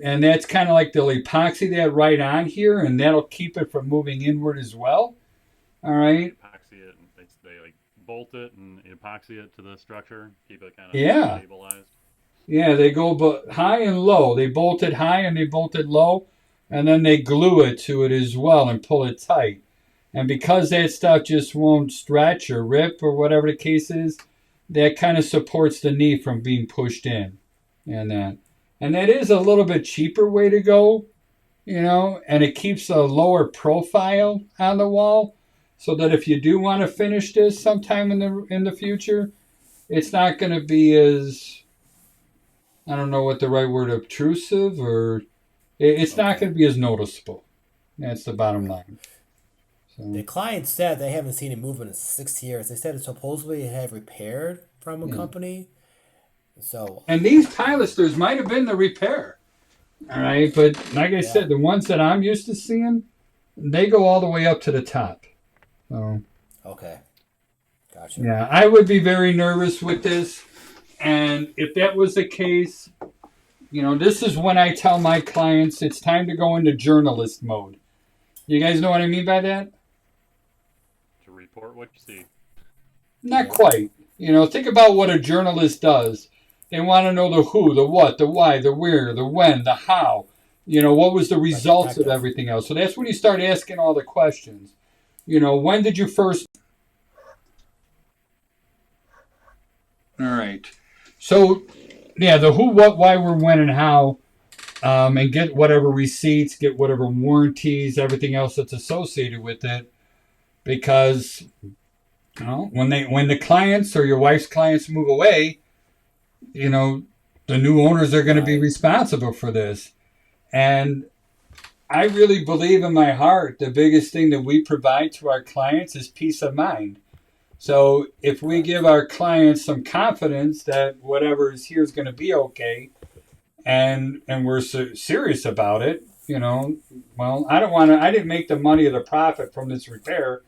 and that's kind of like they'll epoxy that right on here, and that'll keep it from moving inward as well. All right. Epoxy it, and they like bolt it and epoxy it to the structure, keep it kind of Yeah. stabilized. Yeah, they go high and low. They bolt it high and they bolt it low, and then they glue it to it as well and pull it tight. And because that stuff just won't stretch or rip or whatever the case is, that kind of supports the knee from being pushed in. And that is a little bit cheaper way to go, and it keeps a lower profile on the wall so that if you do want to finish this sometime in the future, it's not going to be as, I don't know what the right word, obtrusive, or it's not going to be as noticeable. That's the bottom line. So. The client said they haven't seen a movement in 6 years. They said it supposedly had repaired from a company. So. And these pilasters might have been the repair. All right, but like I said, the ones that I'm used to seeing, they go all the way up to the top. So. Okay. Gotcha. Yeah, I would be very nervous with this. And if that was the case, this is when I tell my clients it's time to go into journalist mode. You guys know what I mean by that? To report what you see. Not quite. Think about what a journalist does. They want to know the who, the what, the why, the where, the when, the how. What was the results of everything else. So that's when you start asking all the questions. When did you first... All right. So, yeah, the who, what, why, where, when, and how, and get whatever receipts, get whatever warranties, everything else that's associated with it. Because, when the clients or your wife's clients move away, the new owners are going to be responsible for this. And I really believe in my heart the biggest thing that we provide to our clients is peace of mind. So if we give our clients some confidence that whatever is here is going to be okay, and we're serious about it, well, I didn't make the money or the profit from this repair.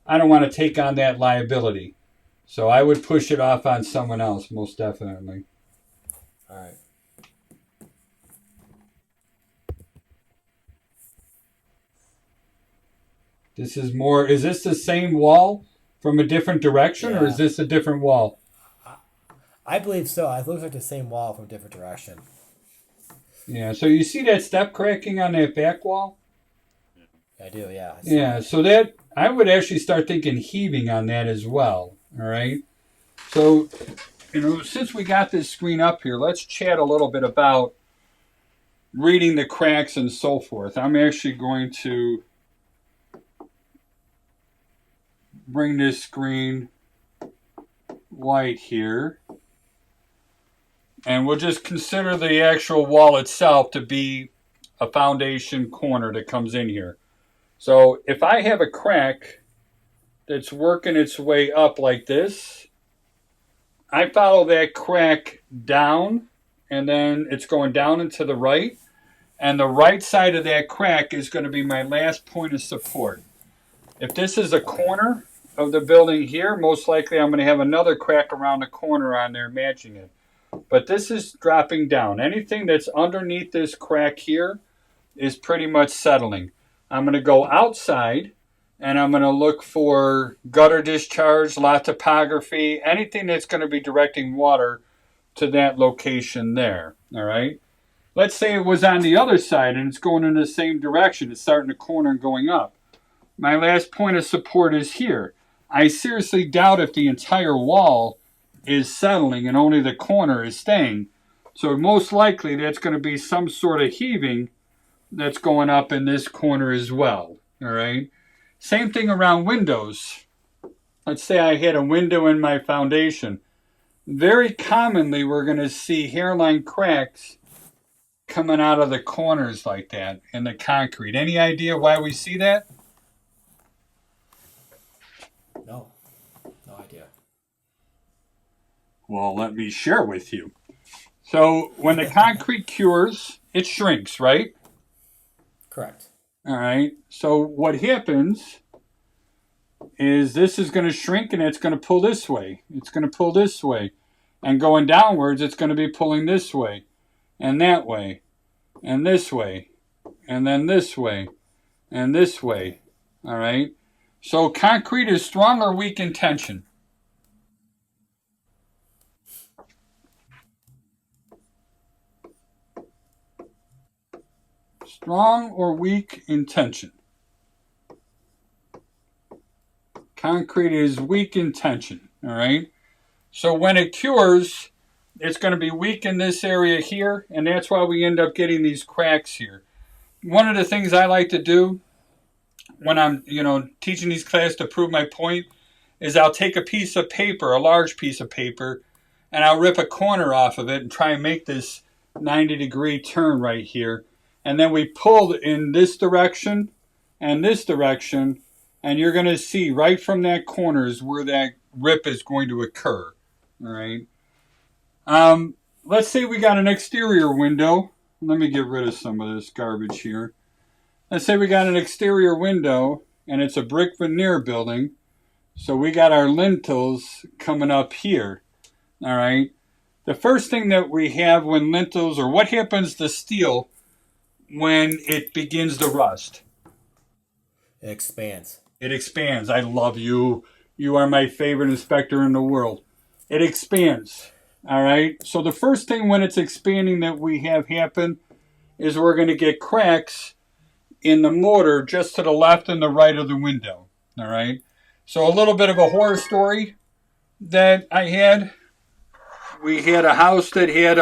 I don't want to take on that liability. So I would push it off on someone else, most definitely. All right. Is this the same wall from a different direction, or is this a different wall? I believe so. It looks like the same wall from a different direction. Yeah, so you see that step cracking on that back wall? I do, yeah. Yeah, so that, I would actually start thinking heaving on that as well, all right? So, since we got this screen up here, let's chat a little bit about reading the cracks and so forth. I'm actually going to bring this screen white here. And we'll just consider the actual wall itself to be a foundation corner that comes in here. So if I have a crack that's working its way up like this, I follow that crack down, and then it's going down and to the right. And the right side of that crack is going to be my last point of support. If this is a corner of the building here, most likely I'm going to have another crack around the corner on there matching it. But this is dropping down. Anything that's underneath this crack here is pretty much settling. I'm going to go outside, and I'm going to look for gutter discharge, lot topography, anything that's going to be directing water to that location there. All right? Let's say it was on the other side, and it's going in the same direction. It's starting to corner and going up. My last point of support is here. I seriously doubt if the entire wall is settling and only the corner is staying. So most likely that's going to be some sort of heaving that's going up in this corner as well. All right. Same thing around windows. Let's say I had a window in my foundation. Very commonly we're going to see hairline cracks coming out of the corners like that in the concrete. Any idea why we see that? No. No idea. Well, let me share with you. So when the concrete cures, it shrinks, right? Correct. All right. So what happens is this is going to shrink and it's going to pull this way. It's going to pull this way. And going downwards, it's going to be pulling this way and that way and this way and then this way and this way. All right. So concrete is strong or weak in tension? Strong or weak in tension? Concrete is weak in tension. All right. So when it cures, it's going to be weak in this area here, and that's why we end up getting these cracks here. One of the things I like to do when I'm, teaching these classes to prove my point is I'll take a piece of paper, a large piece of paper, and I'll rip a corner off of it and try and make this 90-degree turn right here. And then we pull in this direction and this direction, and you're going to see right from that corner is where that rip is going to occur. All right. Let's say we got an exterior window. Let me get rid of some of this garbage here. Let's say we got an exterior window and it's a brick veneer building. So we got our lintels coming up here. All right. The first thing that we have when lintels, or what happens to steel when it begins to rust? It expands. It expands. I love you. You are my favorite inspector in the world. It expands. All right. So the first thing when it's expanding that we have happen is we're going to get cracks in the mortar just to the left and the right of the window. All right. So a little bit of a horror story that I had. We had a house that had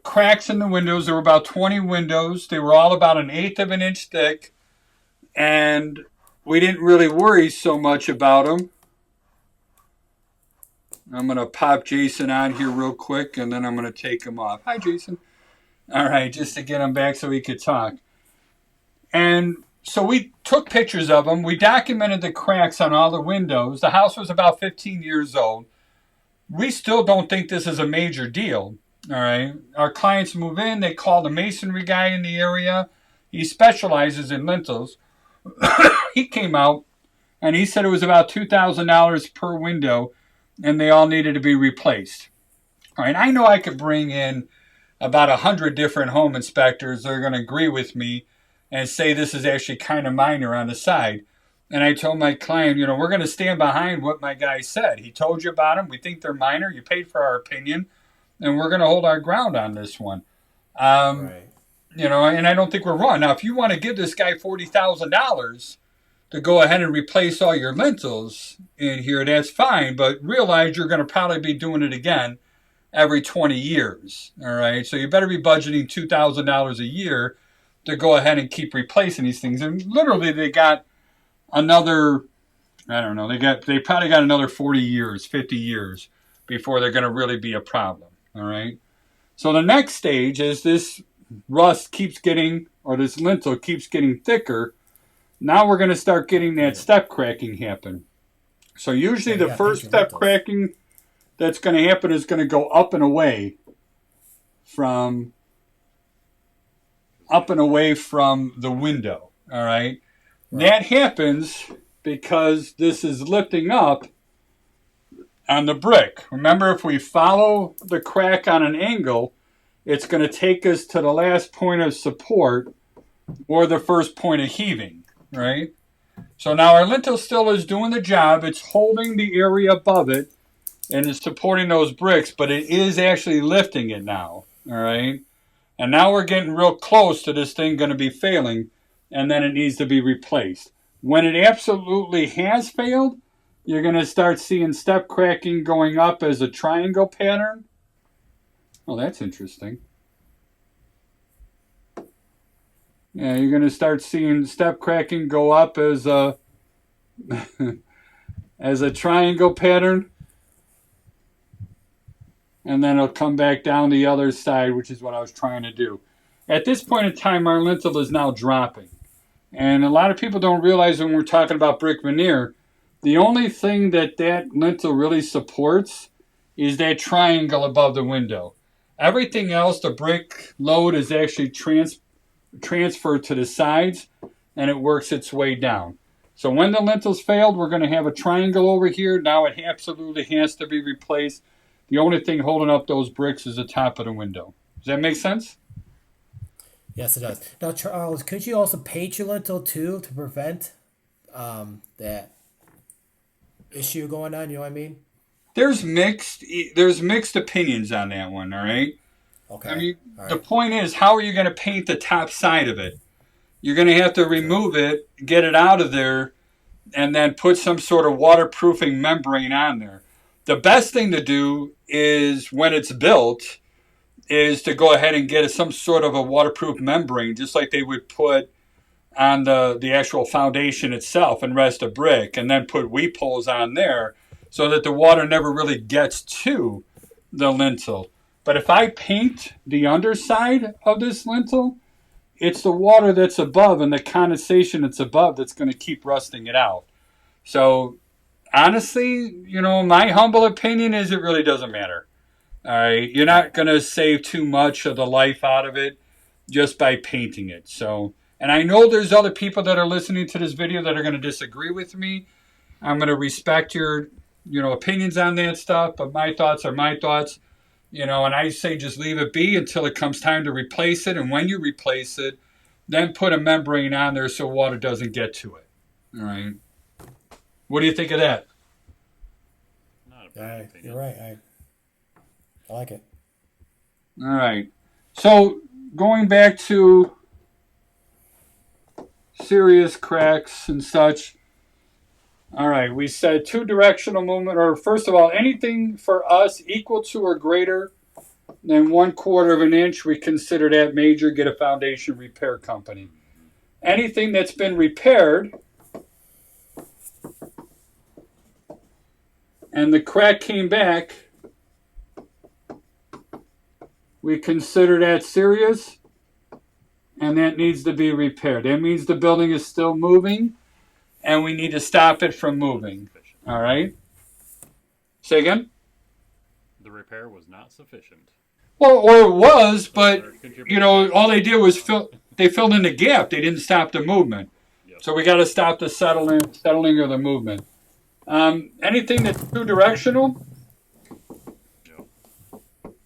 cracks in the windows. There were about 20 windows. They were all about 1/8 of an inch thick, and we didn't really worry so much about them. I'm going to pop Jason on here real quick, and then I'm going to take him off. Hi, Jason. All right, just to get him back so he could talk. And so we took pictures of them. We documented the cracks on all the windows. The house was about 15 years old. We still don't think this is a major deal. All right. Our clients move in. They call the masonry guy in the area. He specializes in lintels. He came out and he said it was about $2,000 per window and they all needed to be replaced. All right. I know I could bring in about 100 different home inspectors that are going to agree with me and say this is actually kind of minor on the side. And I told my client, we're going to stand behind what my guy said. He told you about them. We think they're minor. You paid for our opinion. And we're going to hold our ground on this one. Right. And I don't think we're wrong. Now, if you want to give this guy $40,000 to go ahead and replace all your lintels in here, that's fine. But realize you're going to probably be doing it again every 20 years. All right. So you better be budgeting $2,000 a year to go ahead and keep replacing these things. And literally they got another, I don't know, they probably got another 40 years, 50 years before they're going to really be a problem. All right. So the next stage is this rust keeps getting, or this lintel keeps getting thicker. Now we're going to start getting that step cracking happen. So usually the first step cracking that's going to happen is going to go up and away from the window. All right. That happens because this is lifting up on the brick. Remember, if we follow the crack on an angle, it's going to take us to the last point of support or the first point of heaving, right? So now our lintel still is doing the job. It's holding the area above it and it's supporting those bricks, but it is actually lifting it now, all right? And now we're getting real close to this thing going to be failing, and then it needs to be replaced. When it absolutely has failed, you're going to start seeing step cracking going up as a triangle pattern. Oh, that's interesting. Yeah, you're going to start seeing step cracking go up as a as a triangle pattern. And then it'll come back down the other side, which is what I was trying to do. At this point in time, our lintel is now dropping. And a lot of people don't realize when we're talking about brick veneer, the only thing that lintel really supports is that triangle above the window. Everything else, the brick load is actually transferred to the sides, and it works its way down. So when the lintels failed, we're going to have a triangle over here. Now it absolutely has to be replaced. The only thing holding up those bricks is the top of the window. Does that make sense? Yes, it does. Now, Charles, could you also paint your lintel too to prevent that issue going on? You know what I mean? There's mixed opinions on that one. All right. Okay. I mean, All right. the point is, how are you going to paint the top side of it? You're going to have to remove it, get it out of there, and then put some sort of waterproofing membrane on there. The best thing to do is, when it's built, is to go ahead and get some sort of a waterproof membrane, just like they would put on the actual foundation itself and rest a brick, and then put weep holes on there so that the water never really gets to the lintel. But if I paint the underside of this lintel, it's the water that's above and the condensation that's above that's going to keep rusting it out. So honestly, my humble opinion is it really doesn't matter. All right, you're not going to save too much of the life out of it just by painting it. So, and I know there's other people that are listening to this video that are going to disagree with me. I'm going to respect your, opinions on that stuff, but my thoughts are my thoughts. And I say just leave it be until it comes time to replace it. And when you replace it, then put a membrane on there so water doesn't get to it. All right. What do you think of that? Not a bad opinion. You're right. I like it. All right. So going back to serious cracks and such. All right. We said 2 directional movement, or first of all, anything for us equal to or greater than 1/4 of an inch, we consider that major. Get a foundation repair company. Anything that's been repaired and the crack came back, we consider that serious, and that needs to be repaired. That means the building is still moving, and we need to stop it from moving. All right? Say again? The repair was not sufficient. Well, or it was, but, all they did was they filled in the gap. They didn't stop the movement. Yep. So we got to stop the settling of the movement. Anything that's 2 directional,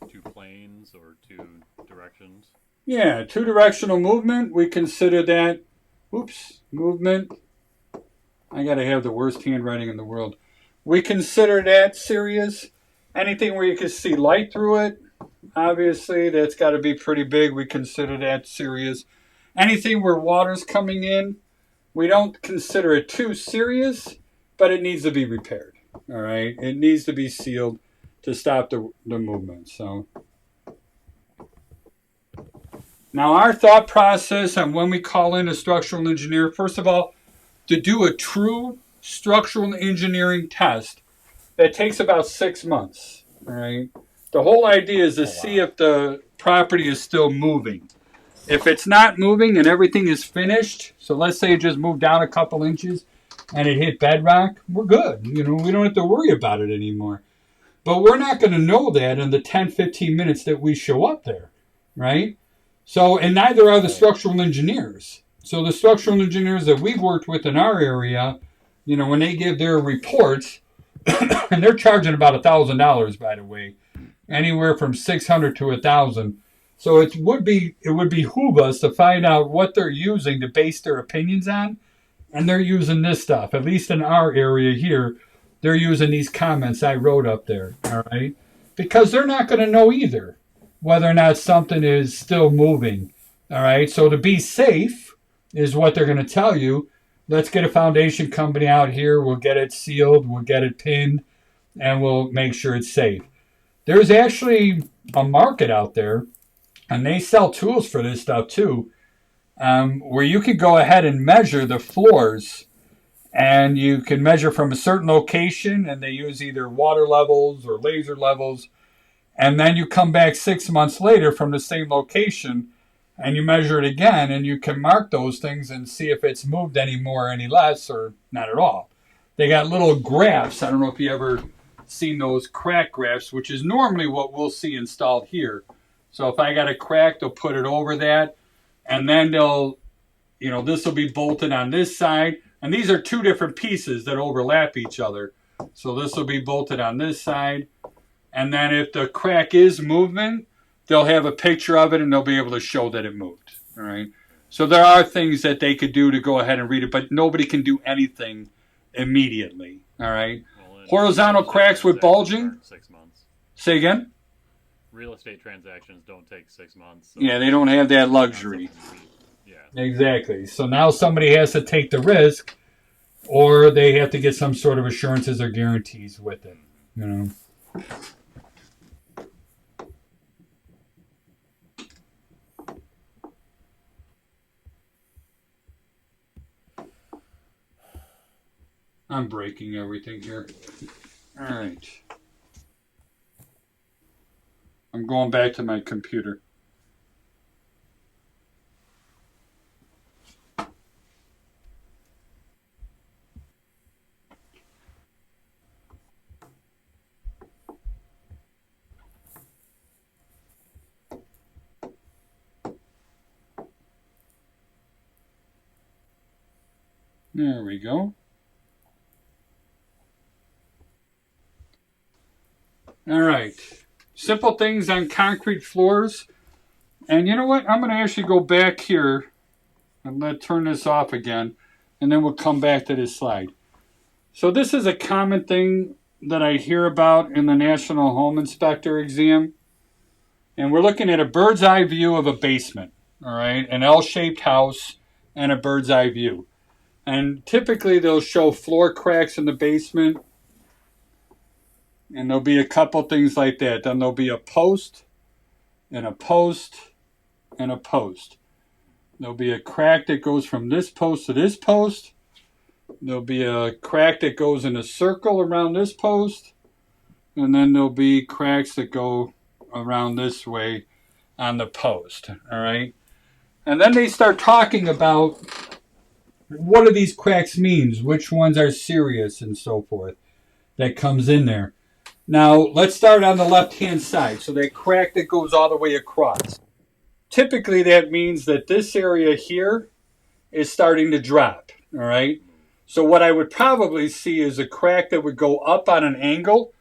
2 planes or 2 directions. yeah, 2 directional movement, we consider that, movement. I got to have the worst handwriting in the world. We consider that serious. Anything where you can see light through it, obviously, that's got to be pretty big. We consider that serious. Anything where water's coming in, we don't consider it too serious, but it needs to be repaired. All right? It needs to be sealed to stop the movement. So now our thought process on when we call in a structural engineer, first of all, to do a true structural engineering test, that takes about 6 months. All right? The whole idea is to see if the property is still moving. If it's not moving and everything is finished, so let's say it just moved down a couple inches and it hit bedrock, we're good. We don't have to worry about it anymore. But we're not going to know that in the 10, 15 minutes that we show up there, right? So, and neither are the structural engineers. So the structural engineers that we've worked with in our area, when they give their reports, and they're charging about $1,000, by the way, anywhere from $600 to $1,000. So it would behoove us to find out what they're using to base their opinions on, and they're using this stuff. At least in our area here, they're using these comments I wrote up there. All right, because they're not going to know either whether or not something is still moving. All right, so to be safe is what they're going to tell you. Let's get a foundation company out here. We'll get it sealed. We'll get it pinned. And we'll make sure it's safe. There's actually a market out there, and they sell tools for this stuff too, where you can go ahead and measure the floors. And you can measure from a certain location, and they use either water levels or laser levels. And then you come back 6 months later from the same location, and you measure it again, and you can mark those things and see if it's moved any more or any less or not at all. They got little graphs. I don't know if you ever seen those crack graphs, which is normally what we'll see installed here. So if I got a crack, they'll put it over that. And then they'll, this will be bolted on this side. And these are two different pieces that overlap each other. So this will be bolted on this side. And then if the crack is moving, they'll have a picture of it and they'll be able to show that it moved. All right. So there are things that they could do to go ahead and read it, but nobody can do anything immediately. All right. Well, horizontal cracks with bulging. 6 months. Say again? Real estate transactions don't take 6 months. So yeah, they don't have that luxury. Yeah. Exactly. So now somebody has to take the risk, or they have to get some sort of assurances or guarantees with it. I'm breaking everything here. All right. I'm going back to my computer. There we go. All right. Simple things on concrete floors. And you know what? I'm going to actually go back here. I'm going to turn this off again. And then we'll come back to this slide. So this is a common thing that I hear about in the National Home Inspector exam. And we're looking at a bird's eye view of a basement. All right. An L-shaped house and a bird's eye view. And typically they'll show floor cracks in the basement. And there'll be a couple things like that. Then there'll be a post and a post and a post. There'll be a crack that goes from this post to this post. There'll be a crack that goes in a circle around this post. And then there'll be cracks that go around this way on the post. All right. And then they start talking about what do these cracks mean? Which ones are serious and so forth that comes in there. Now, let's start on the left-hand side. So that crack that goes all the way across. Typically, that means that this area here is starting to drop, all right? So what I would probably see is a crack that would go up on an angle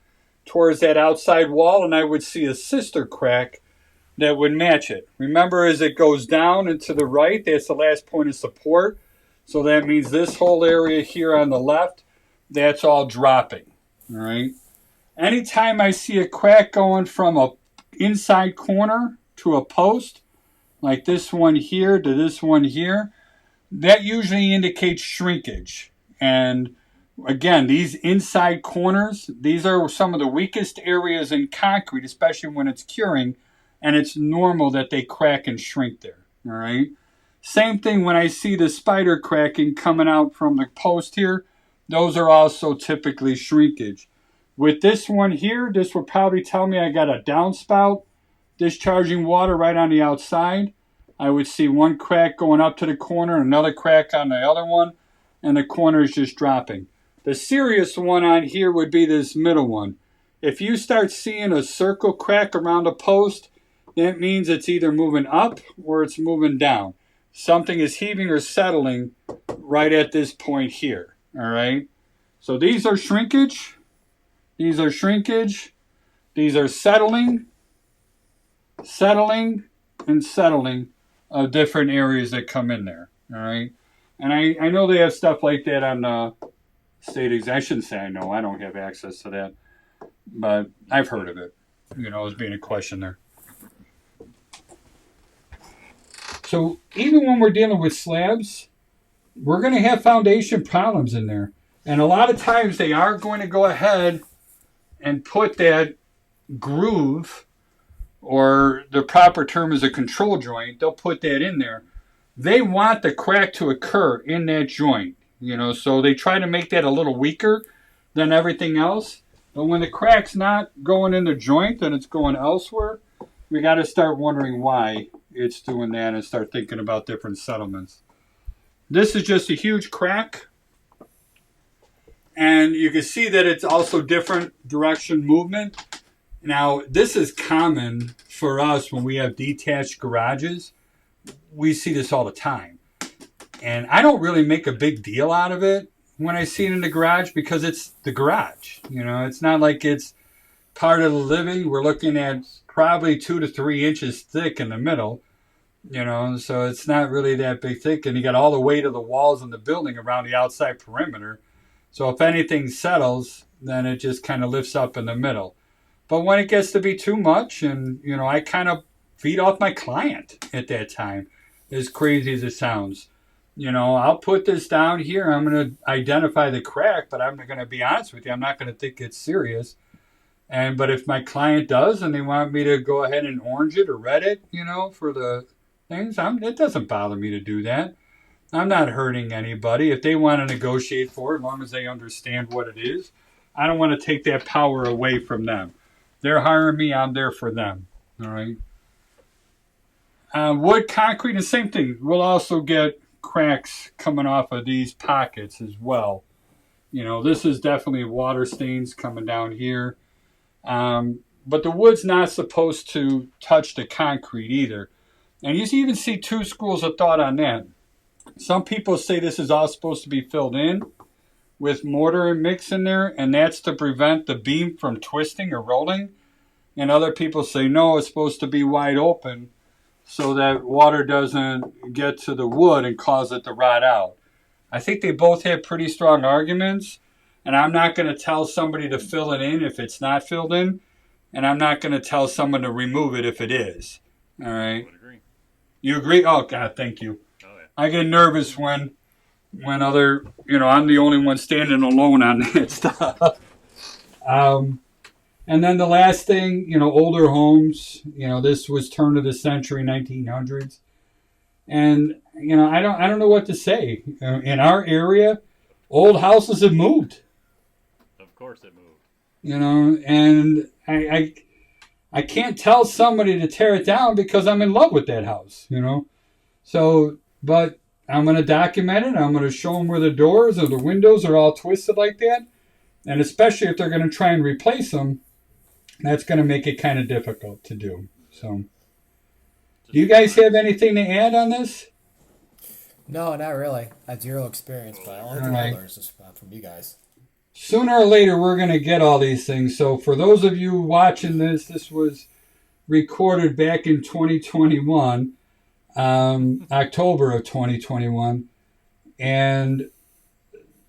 towards that outside wall, and I would see a sister crack that would match it. Remember, as it goes down and to the right, that's the last point of support. So that means this whole area here on the left, that's all dropping, all right? Anytime I see a crack going from a inside corner to a post, like this one here to this one here, that usually indicates shrinkage. And again, these inside corners, these are some of the weakest areas in concrete, especially when it's curing, and it's normal that they crack and shrink there, all right? Same thing when I see the spider cracking coming out from the post here, those are also typically shrinkage. With this one here, this will probably tell me I got a downspout discharging water right on the outside. I would see one crack going up to the corner, another crack on the other one, and the corner is just dropping. The serious one on here would be this middle one. If you start seeing a circle crack around a post, that means it's either moving up or it's moving down. Something is heaving or settling right at this point here, all right? So these are shrinkage. These are shrinkage. These are settling, and settling of different areas that come in there, all right? And I know they have stuff like that on the state exam. I shouldn't say I know. I don't have access to that. But I've heard of it, as being a question there. So even when we're dealing with slabs, we're going to have foundation problems in there. And a lot of times they are going to go ahead and put that groove, or the proper term is a control joint, they'll put that in there. They want the crack to occur in that joint, so they try to make that a little weaker than everything else. But when the crack's not going in the joint and it's going elsewhere, we got to start wondering why it's doing that and start thinking about different settlements. This is just a huge crack. And you can see that it's also different direction movement. Now, this is common for us, when we have detached garages, we see this all the time. And I don't really make a big deal out of it when I see it in the garage because it's the garage. It's not like it's part of the living. We're looking at probably 2 to 3 inches thick in the middle, so it's not really that big thick. And you got all the weight of the walls in the building around the outside perimeter. So if anything settles, then it just kind of lifts up in the middle. But when it gets to be too much, and, I kind of feed off my client at that time, as crazy as it sounds. I'll put this down here. I'm going to identify the crack, but I'm going to be honest with you. I'm not going to think it's serious. But if my client does and they want me to go ahead and orange it or red it, for the things, it doesn't bother me to do that. I'm not hurting anybody. If they want to negotiate for it, as long as they understand what it is, I don't want to take that power away from them. They're hiring me. I'm there for them. All right. Wood, concrete, the same thing. We'll also get cracks coming off of these pockets as well. This is definitely water stains coming down here. But the wood's not supposed to touch the concrete either. And you even see 2 schools of thought on that. Some people say this is all supposed to be filled in with mortar and mix in there, and that's to prevent the beam from twisting or rolling. And other people say, no, it's supposed to be wide open so that water doesn't get to the wood and cause it to rot out. I think they both have pretty strong arguments, and I'm not going to tell somebody to fill it in if it's not filled in, and I'm not going to tell someone to remove it if it is. All right? I would agree. You agree? Oh, God, thank you. Oh, yeah. I get nervous when other, I'm the only one standing alone on that stuff. And then the last thing, older homes, this was turn of the century, 1900s. And, I don't know what to say. In our area, old houses have moved. Of course it moved. And I can't tell somebody to tear it down because I'm in love with that house, So, but I'm going to document it. I'm going to show them where the doors or the windows are all twisted like that. And especially if they're going to try and replace them, that's going to make it kind of difficult to do. So, do you guys have anything to add on this? No, not really. I have zero experience, but only thing I learned is from you guys. Sooner or later, we're going to get all these things. So for those of you watching this was recorded back in 2021, October of 2021. And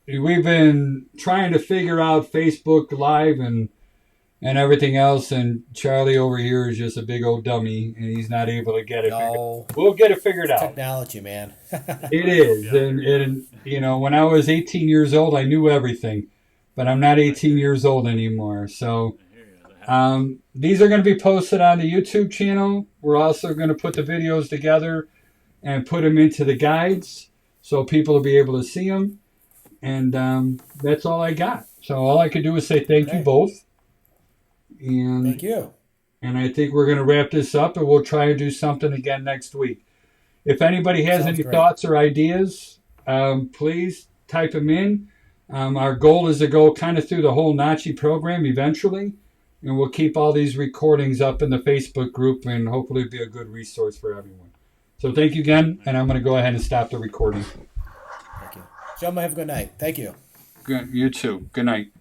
we've been trying to figure out Facebook Live and everything else. And Charlie over here is just a big old dummy, and he's not able to get it figured out. We'll get it figured out. Technology, man. It is. And when I was 18 years old, I knew everything. But I'm not 18 years old anymore. So these are going to be posted on the YouTube channel. We're also going to put the videos together and put them into the guides so people will be able to see them. And that's all I got. So all I could do is say thank you both. And thank you. And I think we're going to wrap this up, and we'll try and do something again next week. If anybody has any thoughts or ideas, please type them in. Our goal is to go kind of through the whole InterNACHI program eventually, and we'll keep all these recordings up in the Facebook group and hopefully be a good resource for everyone. So thank you again, and I'm going to go ahead and stop the recording. Thank you. Gentlemen, have a good night. Thank you. Good. You too. Good night.